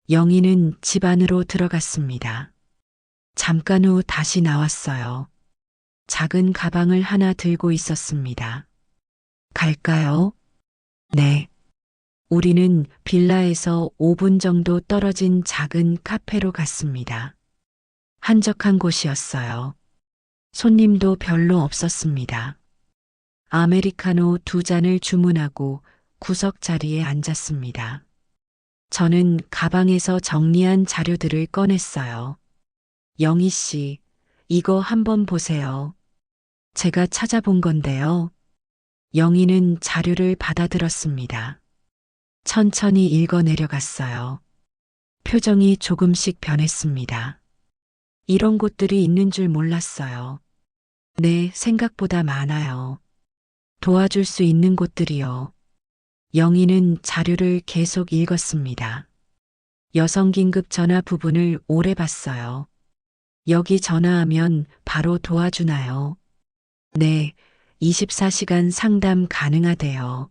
영희는 집 안으로 들어갔습니다. 잠깐 후 다시 나왔어요. 작은 가방을 하나 들고 있었습니다. 갈까요? 네. 우리는 빌라에서 5분 정도 떨어진 작은 카페로 갔습니다. 한적한 곳이었어요. 손님도 별로 없었습니다. 아메리카노 2잔을 주문하고 구석 자리에 앉았습니다. 저는 가방에서 정리한 자료들을 꺼냈어요. 영희 씨, 이거 한번 보세요. 제가 찾아본 건데요. 영희는 자료를 받아들었습니다. 천천히 읽어 내려갔어요. 표정이 조금씩 변했습니다. 이런 곳들이 있는 줄 몰랐어요. 네, 생각보다 많아요. 도와줄 수 있는 곳들이요. 영희는 자료를 계속 읽었습니다. 여성 긴급 전화 부분을 오래 봤어요. 여기 전화하면 바로 도와주나요? 네, 24시간 상담 가능하대요.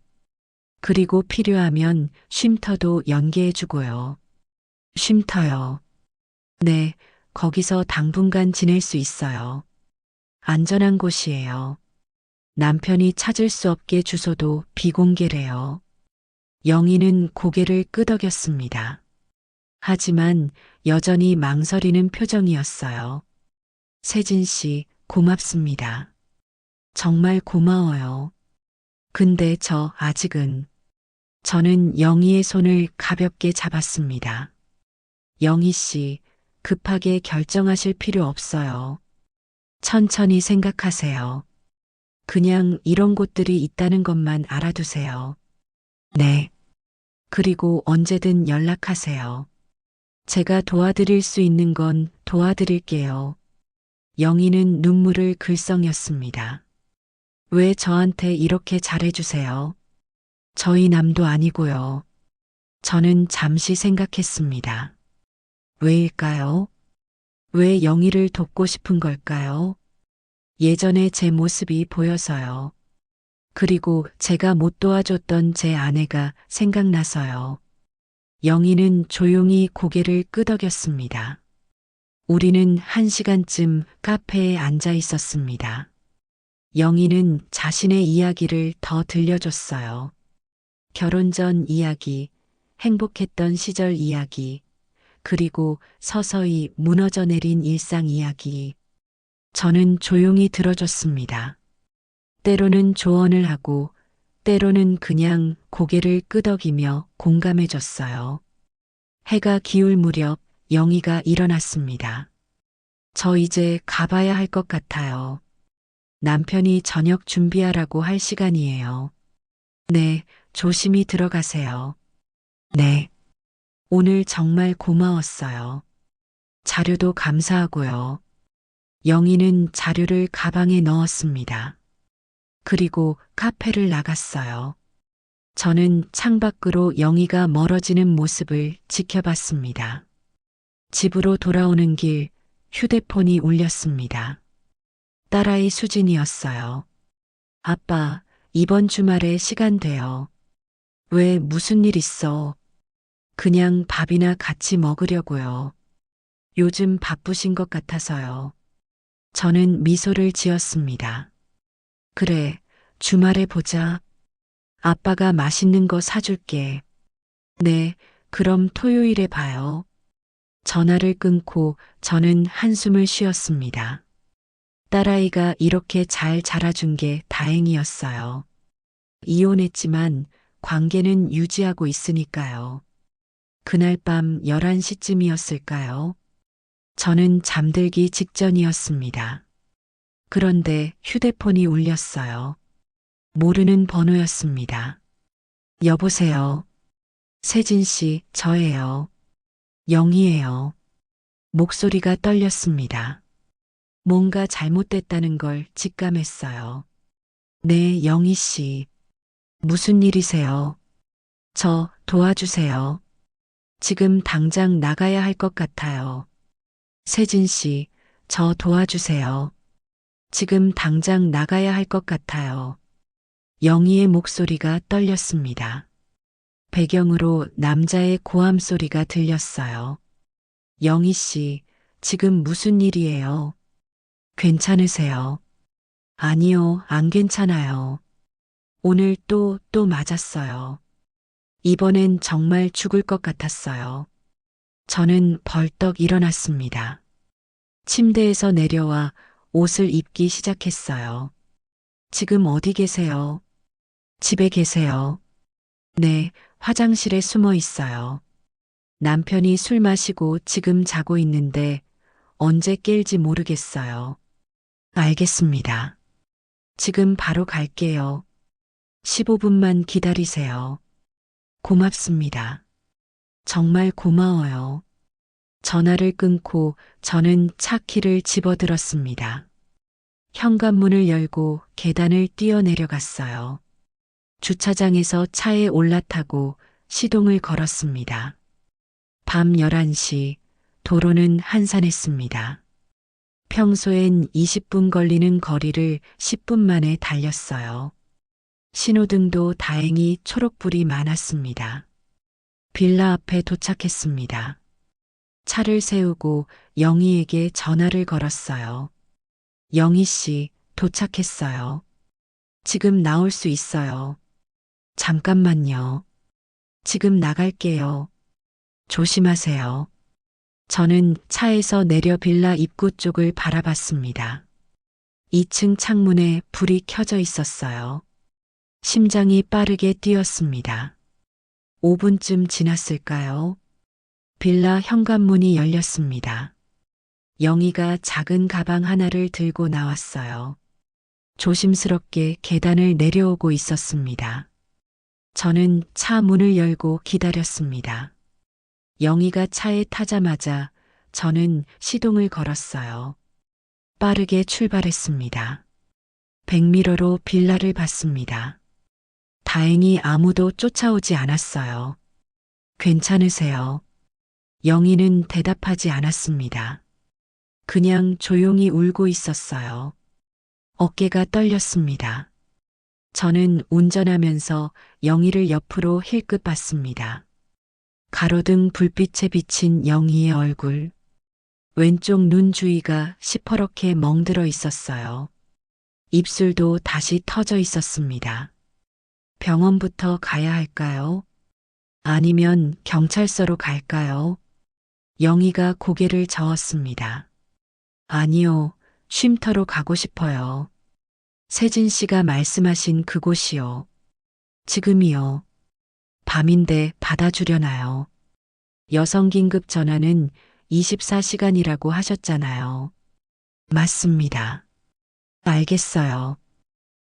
그리고 필요하면 쉼터도 연계해주고요. 쉼터요. 네, 거기서 당분간 지낼 수 있어요. 안전한 곳이에요. 남편이 찾을 수 없게 주소도 비공개래요. 영희는 고개를 끄덕였습니다. 하지만 여전히 망설이는 표정이었어요. 세진 씨, 고맙습니다. 정말 고마워요. 근데 저 아직은. 저는 영희의 손을 가볍게 잡았습니다. 영희 씨, 급하게 결정하실 필요 없어요. 천천히 생각하세요. 그냥 이런 곳들이 있다는 것만 알아두세요. 네. 그리고 언제든 연락하세요. 제가 도와드릴 수 있는 건 도와드릴게요. 영희는 눈물을 글썽였습니다. 왜 저한테 이렇게 잘해주세요? 저희 남도 아니고요. 저는 잠시 생각했습니다. 왜일까요? 왜 영희를 돕고 싶은 걸까요? 예전에 제 모습이 보여서요. 그리고 제가 못 도와줬던 제 아내가 생각나서요. 영희는 조용히 고개를 끄덕였습니다. 우리는 1시간쯤 카페에 앉아 있었습니다. 영희는 자신의 이야기를 더 들려줬어요. 결혼 전 이야기, 행복했던 시절 이야기, 그리고 서서히 무너져 내린 일상 이야기. 저는 조용히 들어줬습니다. 때로는 조언을 하고, 때로는 그냥 고개를 끄덕이며 공감해줬어요. 해가 기울 무렵 영희가 일어났습니다. 저 이제 가봐야 할 것 같아요. 남편이 저녁 준비하라고 할 시간이에요. 네, 조심히 들어가세요. 네. 오늘 정말 고마웠어요. 자료도 감사하고요. 영희는 자료를 가방에 넣었습니다. 그리고 카페를 나갔어요. 저는 창밖으로 영희가 멀어지는 모습을 지켜봤습니다. 집으로 돌아오는 길 휴대폰이 울렸습니다. 딸아이 수진이었어요. 아빠, 이번 주말에 시간 돼요. 왜 무슨 일 있어? 그냥 밥이나 같이 먹으려고요. 요즘 바쁘신 것 같아서요. 저는 미소를 지었습니다. 그래, 주말에 보자. 아빠가 맛있는 거 사줄게. 네, 그럼 토요일에 봐요. 전화를 끊고 저는 한숨을 쉬었습니다. 딸아이가 이렇게 잘 자라준 게 다행이었어요. 이혼했지만 관계는 유지하고 있으니까요. 그날 밤 11시쯤이었을까요? 저는 잠들기 직전이었습니다. 그런데 휴대폰이 울렸어요. 모르는 번호였습니다. 여보세요. 세진 씨, 저예요. 영희예요. 목소리가 떨렸습니다. 뭔가 잘못됐다는 걸 직감했어요. 네, 영희 씨. 무슨 일이세요? 저 도와주세요. 지금 당장 나가야 할 것 같아요. 세진 씨, 저 도와주세요. 지금 당장 나가야 할 것 같아요. 영희의 목소리가 떨렸습니다. 배경으로 남자의 고함 소리가 들렸어요. 영희 씨, 지금 무슨 일이에요? 괜찮으세요? 아니요, 안 괜찮아요. 오늘 또 맞았어요. 이번엔 정말 죽을 것 같았어요. 저는 벌떡 일어났습니다. 침대에서 내려와 옷을 입기 시작했어요. 지금 어디 계세요? 집에 계세요? 네, 화장실에 숨어 있어요. 남편이 술 마시고 지금 자고 있는데 언제 깰지 모르겠어요. 알겠습니다. 지금 바로 갈게요. 15분만 기다리세요. 고맙습니다. 정말 고마워요. 전화를 끊고 저는 차 키를 집어들었습니다. 현관문을 열고 계단을 뛰어내려갔어요. 주차장에서 차에 올라타고 시동을 걸었습니다. 밤 11시 도로는 한산했습니다. 평소엔 20분 걸리는 거리를 10분 만에 달렸어요. 신호등도 다행히 초록불이 많았습니다. 빌라 앞에 도착했습니다. 차를 세우고 영희에게 전화를 걸었어요. 영희 씨, 도착했어요. 지금 나올 수 있어요. 잠깐만요. 지금 나갈게요. 조심하세요. 저는 차에서 내려 빌라 입구 쪽을 바라봤습니다. 2층 창문에 불이 켜져 있었어요. 심장이 빠르게 뛰었습니다. 5분쯤 지났을까요? 빌라 현관문이 열렸습니다. 영희가 작은 가방 하나를 들고 나왔어요. 조심스럽게 계단을 내려오고 있었습니다. 저는 차 문을 열고 기다렸습니다. 영희가 차에 타자마자 저는 시동을 걸었어요. 빠르게 출발했습니다. 백미러로 빌라를 봤습니다. 다행히 아무도 쫓아오지 않았어요. 괜찮으세요? 영희는 대답하지 않았습니다. 그냥 조용히 울고 있었어요. 어깨가 떨렸습니다. 저는 운전하면서 영희를 옆으로 힐끗 봤습니다. 가로등 불빛에 비친 영희의 얼굴. 왼쪽 눈 주위가 시퍼렇게 멍들어 있었어요. 입술도 다시 터져 있었습니다. 병원부터 가야 할까요? 아니면 경찰서로 갈까요? 영희가 고개를 저었습니다. 아니요, 쉼터로 가고 싶어요. 세진 씨가 말씀하신 그곳이요. 지금이요. 밤인데 받아주려나요? 여성 긴급 전화는 24시간이라고 하셨잖아요. 맞습니다. 알겠어요.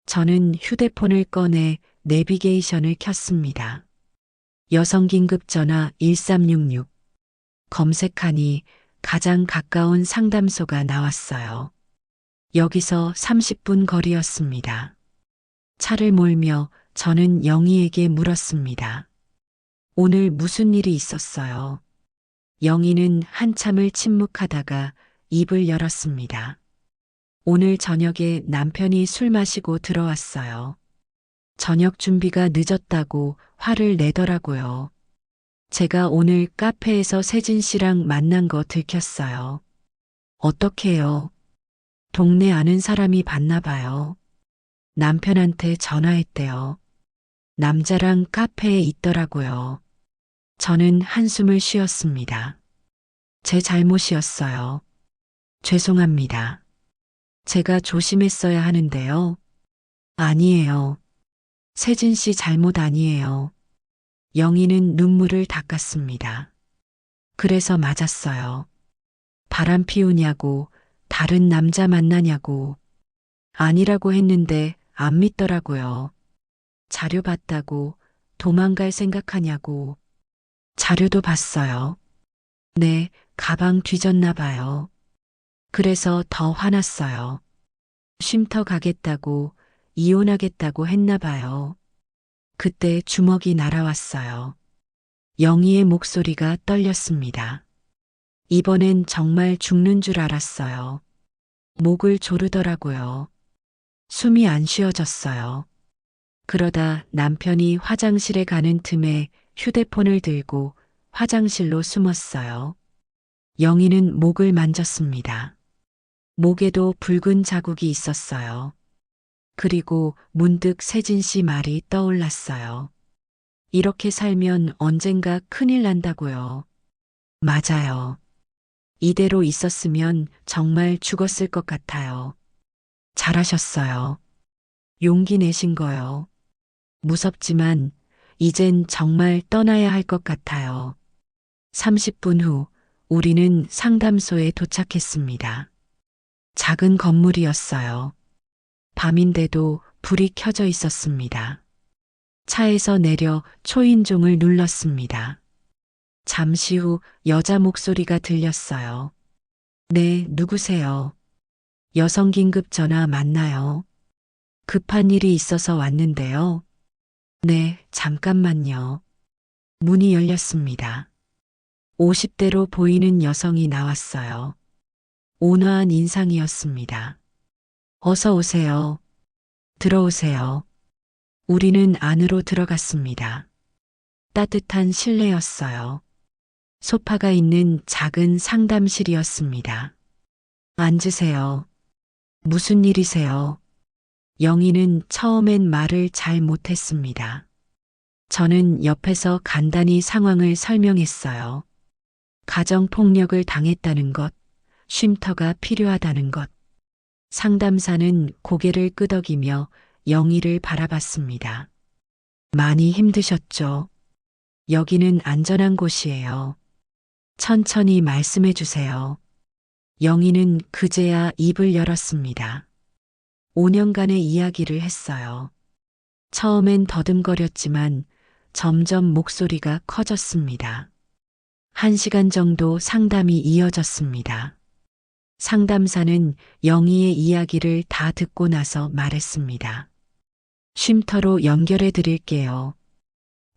저는 휴대폰을 꺼내 내비게이션을 켰습니다. 여성 긴급 전화 1366. 검색하니 가장 가까운 상담소가 나왔어요. 여기서 30분 거리였습니다. 차를 몰며 저는 영희에게 물었습니다. 오늘 무슨 일이 있었어요? 영희는 한참을 침묵하다가 입을 열었습니다. 오늘 저녁에 남편이 술 마시고 들어왔어요. 저녁 준비가 늦었다고 화를 내더라고요. 제가 오늘 카페에서 세진 씨랑 만난 거 들켰어요. 어떡해요? 동네 아는 사람이 봤나 봐요. 남편한테 전화했대요. 남자랑 카페에 있더라고요. 저는 한숨을 쉬었습니다. 제 잘못이었어요. 죄송합니다. 제가 조심했어야 하는데요. 아니에요. 세진 씨 잘못 아니에요. 영희는 눈물을 닦았습니다. 그래서 맞았어요. 바람 피우냐고, 다른 남자 만나냐고. 아니라고 했는데 안 믿더라고요. 자료 봤다고, 도망갈 생각하냐고. 자료도 봤어요. 네, 가방 뒤졌나 봐요. 그래서 더 화났어요. 쉼터 가겠다고, 이혼하겠다고 했나 봐요. 그때 주먹이 날아왔어요. 영희의 목소리가 떨렸습니다. 이번엔 정말 죽는 줄 알았어요. 목을 조르더라고요. 숨이 안 쉬어졌어요. 그러다 남편이 화장실에 가는 틈에 휴대폰을 들고 화장실로 숨었어요. 영희는 목을 만졌습니다. 목에도 붉은 자국이 있었어요. 그리고 문득 세진 씨 말이 떠올랐어요. 이렇게 살면 언젠가 큰일 난다고요. 맞아요. 이대로 있었으면 정말 죽었을 것 같아요. 잘하셨어요. 용기 내신 거요. 무섭지만 이젠 정말 떠나야 할 것 같아요. 30분 후 우리는 상담소에 도착했습니다. 작은 건물이었어요. 밤인데도 불이 켜져 있었습니다. 차에서 내려 초인종을 눌렀습니다. 잠시 후 여자 목소리가 들렸어요. 네, 누구세요? 여성 긴급 전화 맞나요? 급한 일이 있어서 왔는데요. 네, 잠깐만요. 문이 열렸습니다. 50대로 보이는 여성이 나왔어요. 온화한 인상이었습니다. 어서 오세요. 들어오세요. 우리는 안으로 들어갔습니다. 따뜻한 실내였어요. 소파가 있는 작은 상담실이었습니다. 앉으세요. 무슨 일이세요? 영희는 처음엔 말을 잘 못했습니다. 저는 옆에서 간단히 상황을 설명했어요. 가정폭력을 당했다는 것, 쉼터가 필요하다는 것. 상담사는 고개를 끄덕이며 영희를 바라봤습니다. 많이 힘드셨죠? 여기는 안전한 곳이에요. 천천히 말씀해 주세요. 영희는 그제야 입을 열었습니다. 5년간의 이야기를 했어요. 처음엔 더듬거렸지만 점점 목소리가 커졌습니다. 1시간 정도 상담이 이어졌습니다. 상담사는 영희의 이야기를 다 듣고 나서 말했습니다. 쉼터로 연결해 드릴게요.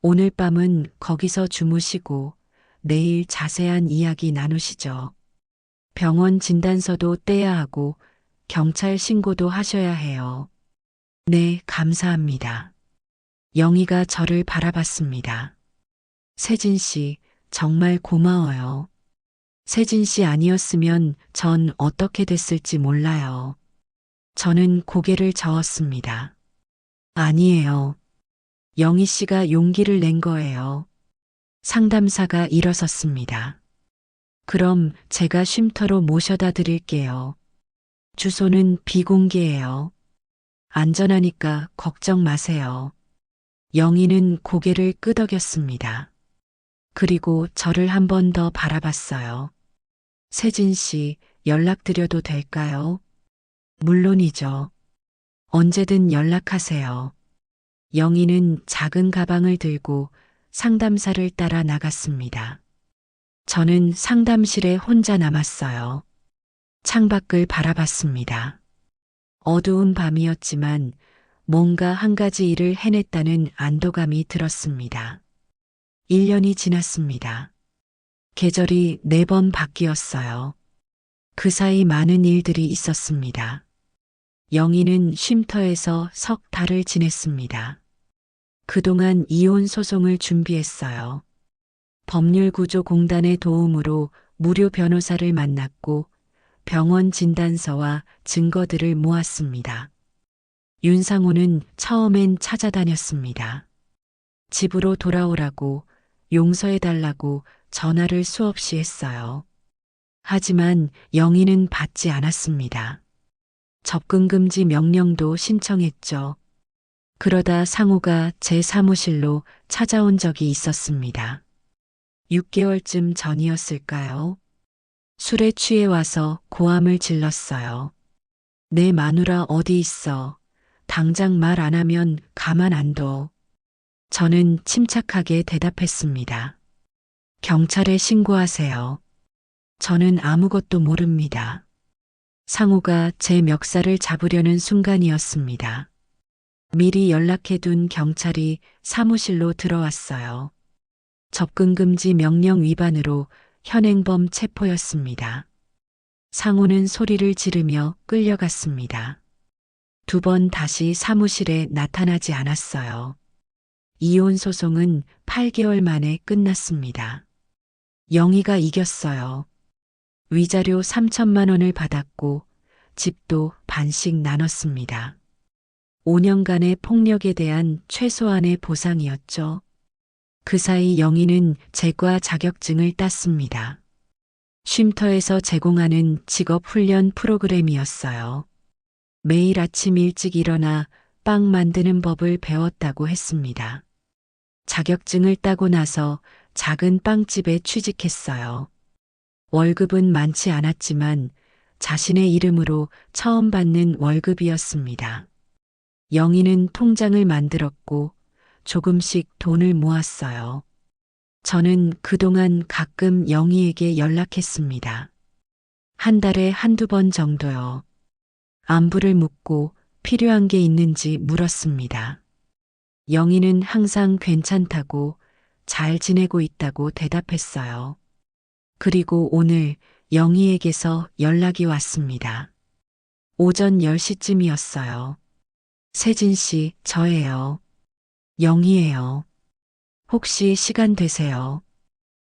오늘 밤은 거기서 주무시고 내일 자세한 이야기 나누시죠. 병원 진단서도 떼야 하고 경찰 신고도 하셔야 해요. 네, 감사합니다. 영희가 저를 바라봤습니다. 세진 씨, 정말 고마워요. 세진 씨 아니었으면 전 어떻게 됐을지 몰라요. 저는 고개를 저었습니다. 아니에요. 영희 씨가 용기를 낸 거예요. 상담사가 일어섰습니다. 그럼 제가 쉼터로 모셔다 드릴게요. 주소는 비공개예요. 안전하니까 걱정 마세요. 영희는 고개를 끄덕였습니다. 그리고 저를 한 번 더 바라봤어요. 세진 씨, 연락드려도 될까요? 물론이죠. 언제든 연락하세요. 영희는 작은 가방을 들고 상담사를 따라 나갔습니다. 저는 상담실에 혼자 남았어요. 창밖을 바라봤습니다. 어두운 밤이었지만 뭔가 한 가지 일을 해냈다는 안도감이 들었습니다. 1년이 지났습니다. 계절이 4번 바뀌었어요. 그 사이 많은 일들이 있었습니다. 영희는 쉼터에서 석 달을 지냈습니다. 그동안 이혼 소송을 준비했어요. 법률구조공단의 도움으로 무료 변호사를 만났고 병원 진단서와 증거들을 모았습니다. 윤상호는 처음엔 찾아다녔습니다. 집으로 돌아오라고, 용서해달라고 전화를 수없이 했어요. 하지만 영희는 받지 않았습니다. 접근금지 명령도 신청했죠. 그러다 상우가 제 사무실로 찾아온 적이 있었습니다. 6개월쯤 전이었을까요? 술에 취해 와서 고함을 질렀어요. 내 마누라 어디 있어? 당장 말 안 하면 가만 안 둬. 저는 침착하게 대답했습니다. 경찰에 신고하세요. 저는 아무것도 모릅니다. 상우가 제 멱살을 잡으려는 순간이었습니다. 미리 연락해둔 경찰이 사무실로 들어왔어요. 접근금지 명령 위반으로 현행범 체포였습니다. 상우는 소리를 지르며 끌려갔습니다. 2번 다시 사무실에 나타나지 않았어요. 이혼 소송은 8개월 만에 끝났습니다. 영희가 이겼어요. 위자료 3천만 원을 받았고 집도 반씩 나눴습니다. 5년간의 폭력에 대한 최소한의 보상이었죠. 그 사이 영희는 재과 자격증을 땄습니다. 쉼터에서 제공하는 직업훈련 프로그램이었어요. 매일 아침 일찍 일어나 빵 만드는 법을 배웠다고 했습니다. 자격증을 따고 나서 작은 빵집에 취직했어요. 월급은 많지 않았지만 자신의 이름으로 처음 받는 월급이었습니다. 영희는 통장을 만들었고 조금씩 돈을 모았어요. 저는 그동안 가끔 영희에게 연락했습니다. 한 달에 한두 번 정도요. 안부를 묻고 필요한 게 있는지 물었습니다. 영희는 항상 괜찮다고 잘 지내고 있다고 대답했어요. 그리고 오늘 영희에게서 연락이 왔습니다. 오전 10시쯤이었어요. 세진 씨, 저예요. 영희예요. 혹시 시간 되세요?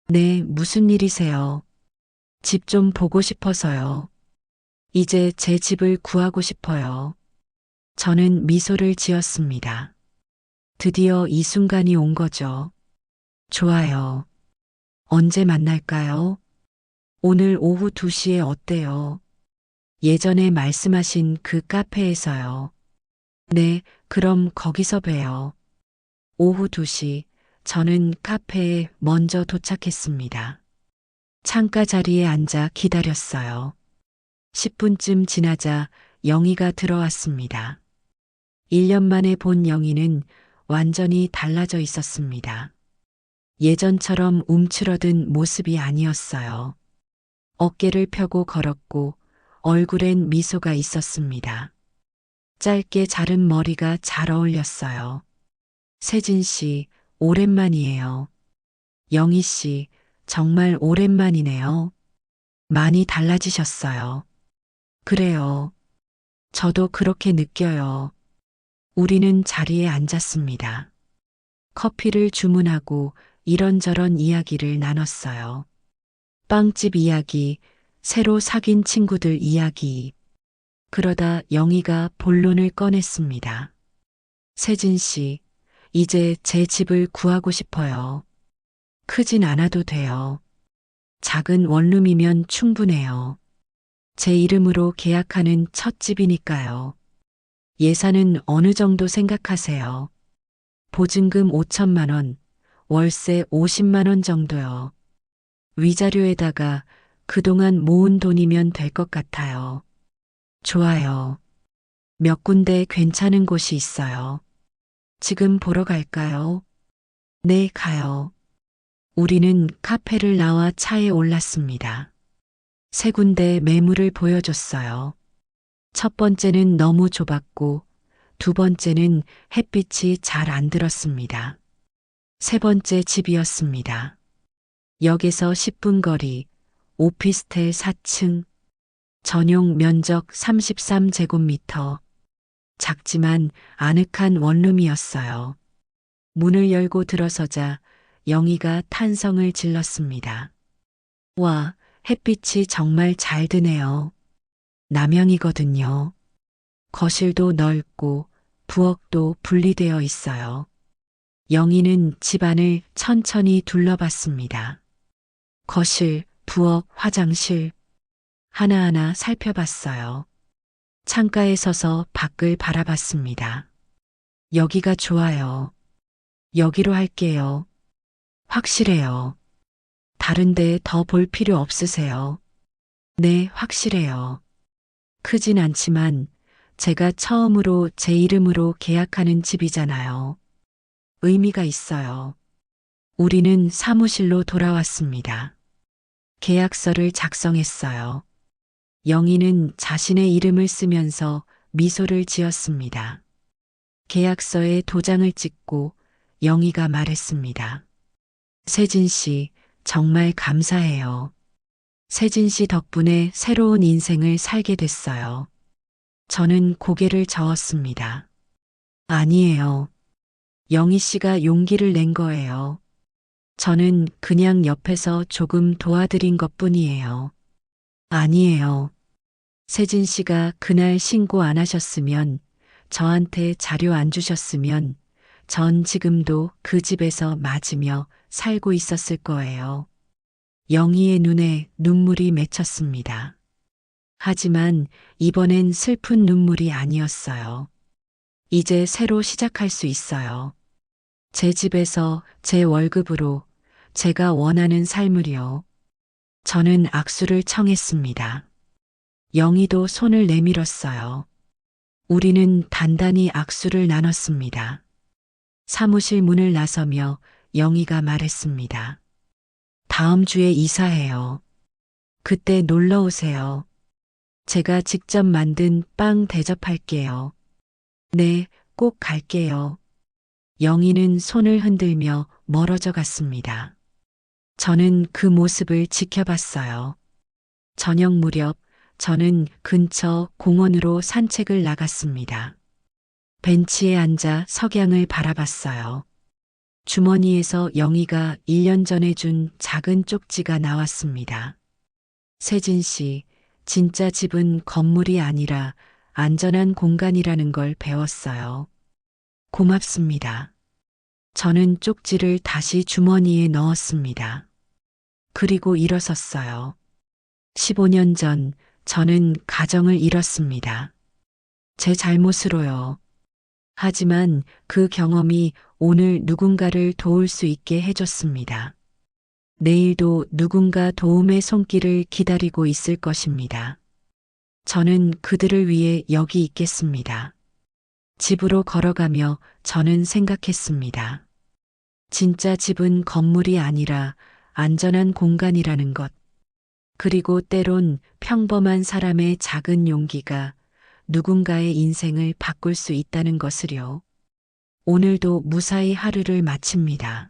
네, 무슨 일이세요? 집 좀 보고 싶어서요. 이제 제 집을 구하고 싶어요. 저는 미소를 지었습니다. 드디어 이 순간이 온 거죠. 좋아요. 언제 만날까요? 오늘 오후 2시에 어때요? 예전에 말씀하신 그 카페에서요. 네, 그럼 거기서 봬요. 오후 2시, 저는 카페에 먼저 도착했습니다. 창가 자리에 앉아 기다렸어요. 10분쯤 지나자 영희가 들어왔습니다. 1년 만에 본 영희는 완전히 달라져 있었습니다. 예전처럼 움츠러든 모습이 아니었어요. 어깨를 펴고 걸었고 얼굴엔 미소가 있었습니다. 짧게 자른 머리가 잘 어울렸어요. 세진 씨, 오랜만이에요. 영희 씨, 정말 오랜만이네요. 많이 달라지셨어요. 그래요. 저도 그렇게 느껴요. 우리는 자리에 앉았습니다. 커피를 주문하고 이런저런 이야기를 나눴어요. 빵집 이야기, 새로 사귄 친구들 이야기. 그러다 영희가 본론을 꺼냈습니다. 세진 씨, 이제 제 집을 구하고 싶어요. 크진 않아도 돼요. 작은 원룸이면 충분해요. 제 이름으로 계약하는 첫 집이니까요. 예산은 어느 정도 생각하세요? 보증금 5천만 원, 월세 50만 원 정도요. 위자료에다가 그동안 모은 돈이면 될 것 같아요. 좋아요. 몇 군데 괜찮은 곳이 있어요. 지금 보러 갈까요? 네, 가요. 우리는 카페를 나와 차에 올랐습니다. 3군데 매물을 보여줬어요. 첫 번째는 너무 좁았고, 2번째는 햇빛이 잘 안 들었습니다. 3번째 집이었습니다. 역에서 10분 거리, 오피스텔 4층, 전용 면적 33제곱미터, 작지만 아늑한 원룸이었어요. 문을 열고 들어서자 영희가 탄성을 질렀습니다. 와, 햇빛이 정말 잘 드네요. 남향이거든요. 거실도 넓고 부엌도 분리되어 있어요. 영희는 집안을 천천히 둘러봤습니다. 거실, 부엌, 화장실 하나하나 살펴봤어요. 창가에 서서 밖을 바라봤습니다. 여기가 좋아요. 여기로 할게요. 확실해요. 다른데 더 볼 필요 없으세요? 네, 확실해요. 크진 않지만 제가 처음으로 제 이름으로 계약하는 집이잖아요. 의미가 있어요. 우리는 사무실로 돌아왔습니다. 계약서를 작성했어요. 영희는 자신의 이름을 쓰면서 미소를 지었습니다. 계약서에 도장을 찍고 영희가 말했습니다. 세진 씨, 정말 감사해요. 세진 씨 덕분에 새로운 인생을 살게 됐어요. 저는 고개를 저었습니다. 아니에요. 영희 씨가 용기를 낸 거예요. 저는 그냥 옆에서 조금 도와드린 것 뿐이에요. 아니에요. 세진 씨가 그날 신고 안 하셨으면, 저한테 자료 안 주셨으면, 전 지금도 그 집에서 맞으며 살고 있었을 거예요. 영희의 눈에 눈물이 맺혔습니다. 하지만 이번엔 슬픈 눈물이 아니었어요. 이제 새로 시작할 수 있어요. 제 집에서 제 월급으로 제가 원하는 삶을요. 저는 악수를 청했습니다. 영희도 손을 내밀었어요. 우리는 단단히 악수를 나눴습니다. 사무실 문을 나서며 영희가 말했습니다. 다음 주에 이사해요. 그때 놀러 오세요. 제가 직접 만든 빵 대접할게요. 네, 꼭 갈게요. 영희는 손을 흔들며 멀어져 갔습니다. 저는 그 모습을 지켜봤어요. 저녁 무렵 저는 근처 공원으로 산책을 나갔습니다. 벤치에 앉아 석양을 바라봤어요. 주머니에서 영희가 1년 전에 준 작은 쪽지가 나왔습니다. 세진 씨, 진짜 집은 건물이 아니라 안전한 공간이라는 걸 배웠어요. 고맙습니다. 저는 쪽지를 다시 주머니에 넣었습니다. 그리고 일어섰어요. 15년 전 저는 가정을 잃었습니다. 제 잘못으로요. 하지만 그 경험이 오늘 누군가를 도울 수 있게 해줬습니다. 내일도 누군가 도움의 손길을 기다리고 있을 것입니다. 저는 그들을 위해 여기 있겠습니다. 집으로 걸어가며 저는 생각했습니다. 진짜 집은 건물이 아니라 안전한 공간이라는 것. 그리고 때론 평범한 사람의 작은 용기가 누군가의 인생을 바꿀 수 있다는 것을요. 오늘도 무사히 하루를 마칩니다.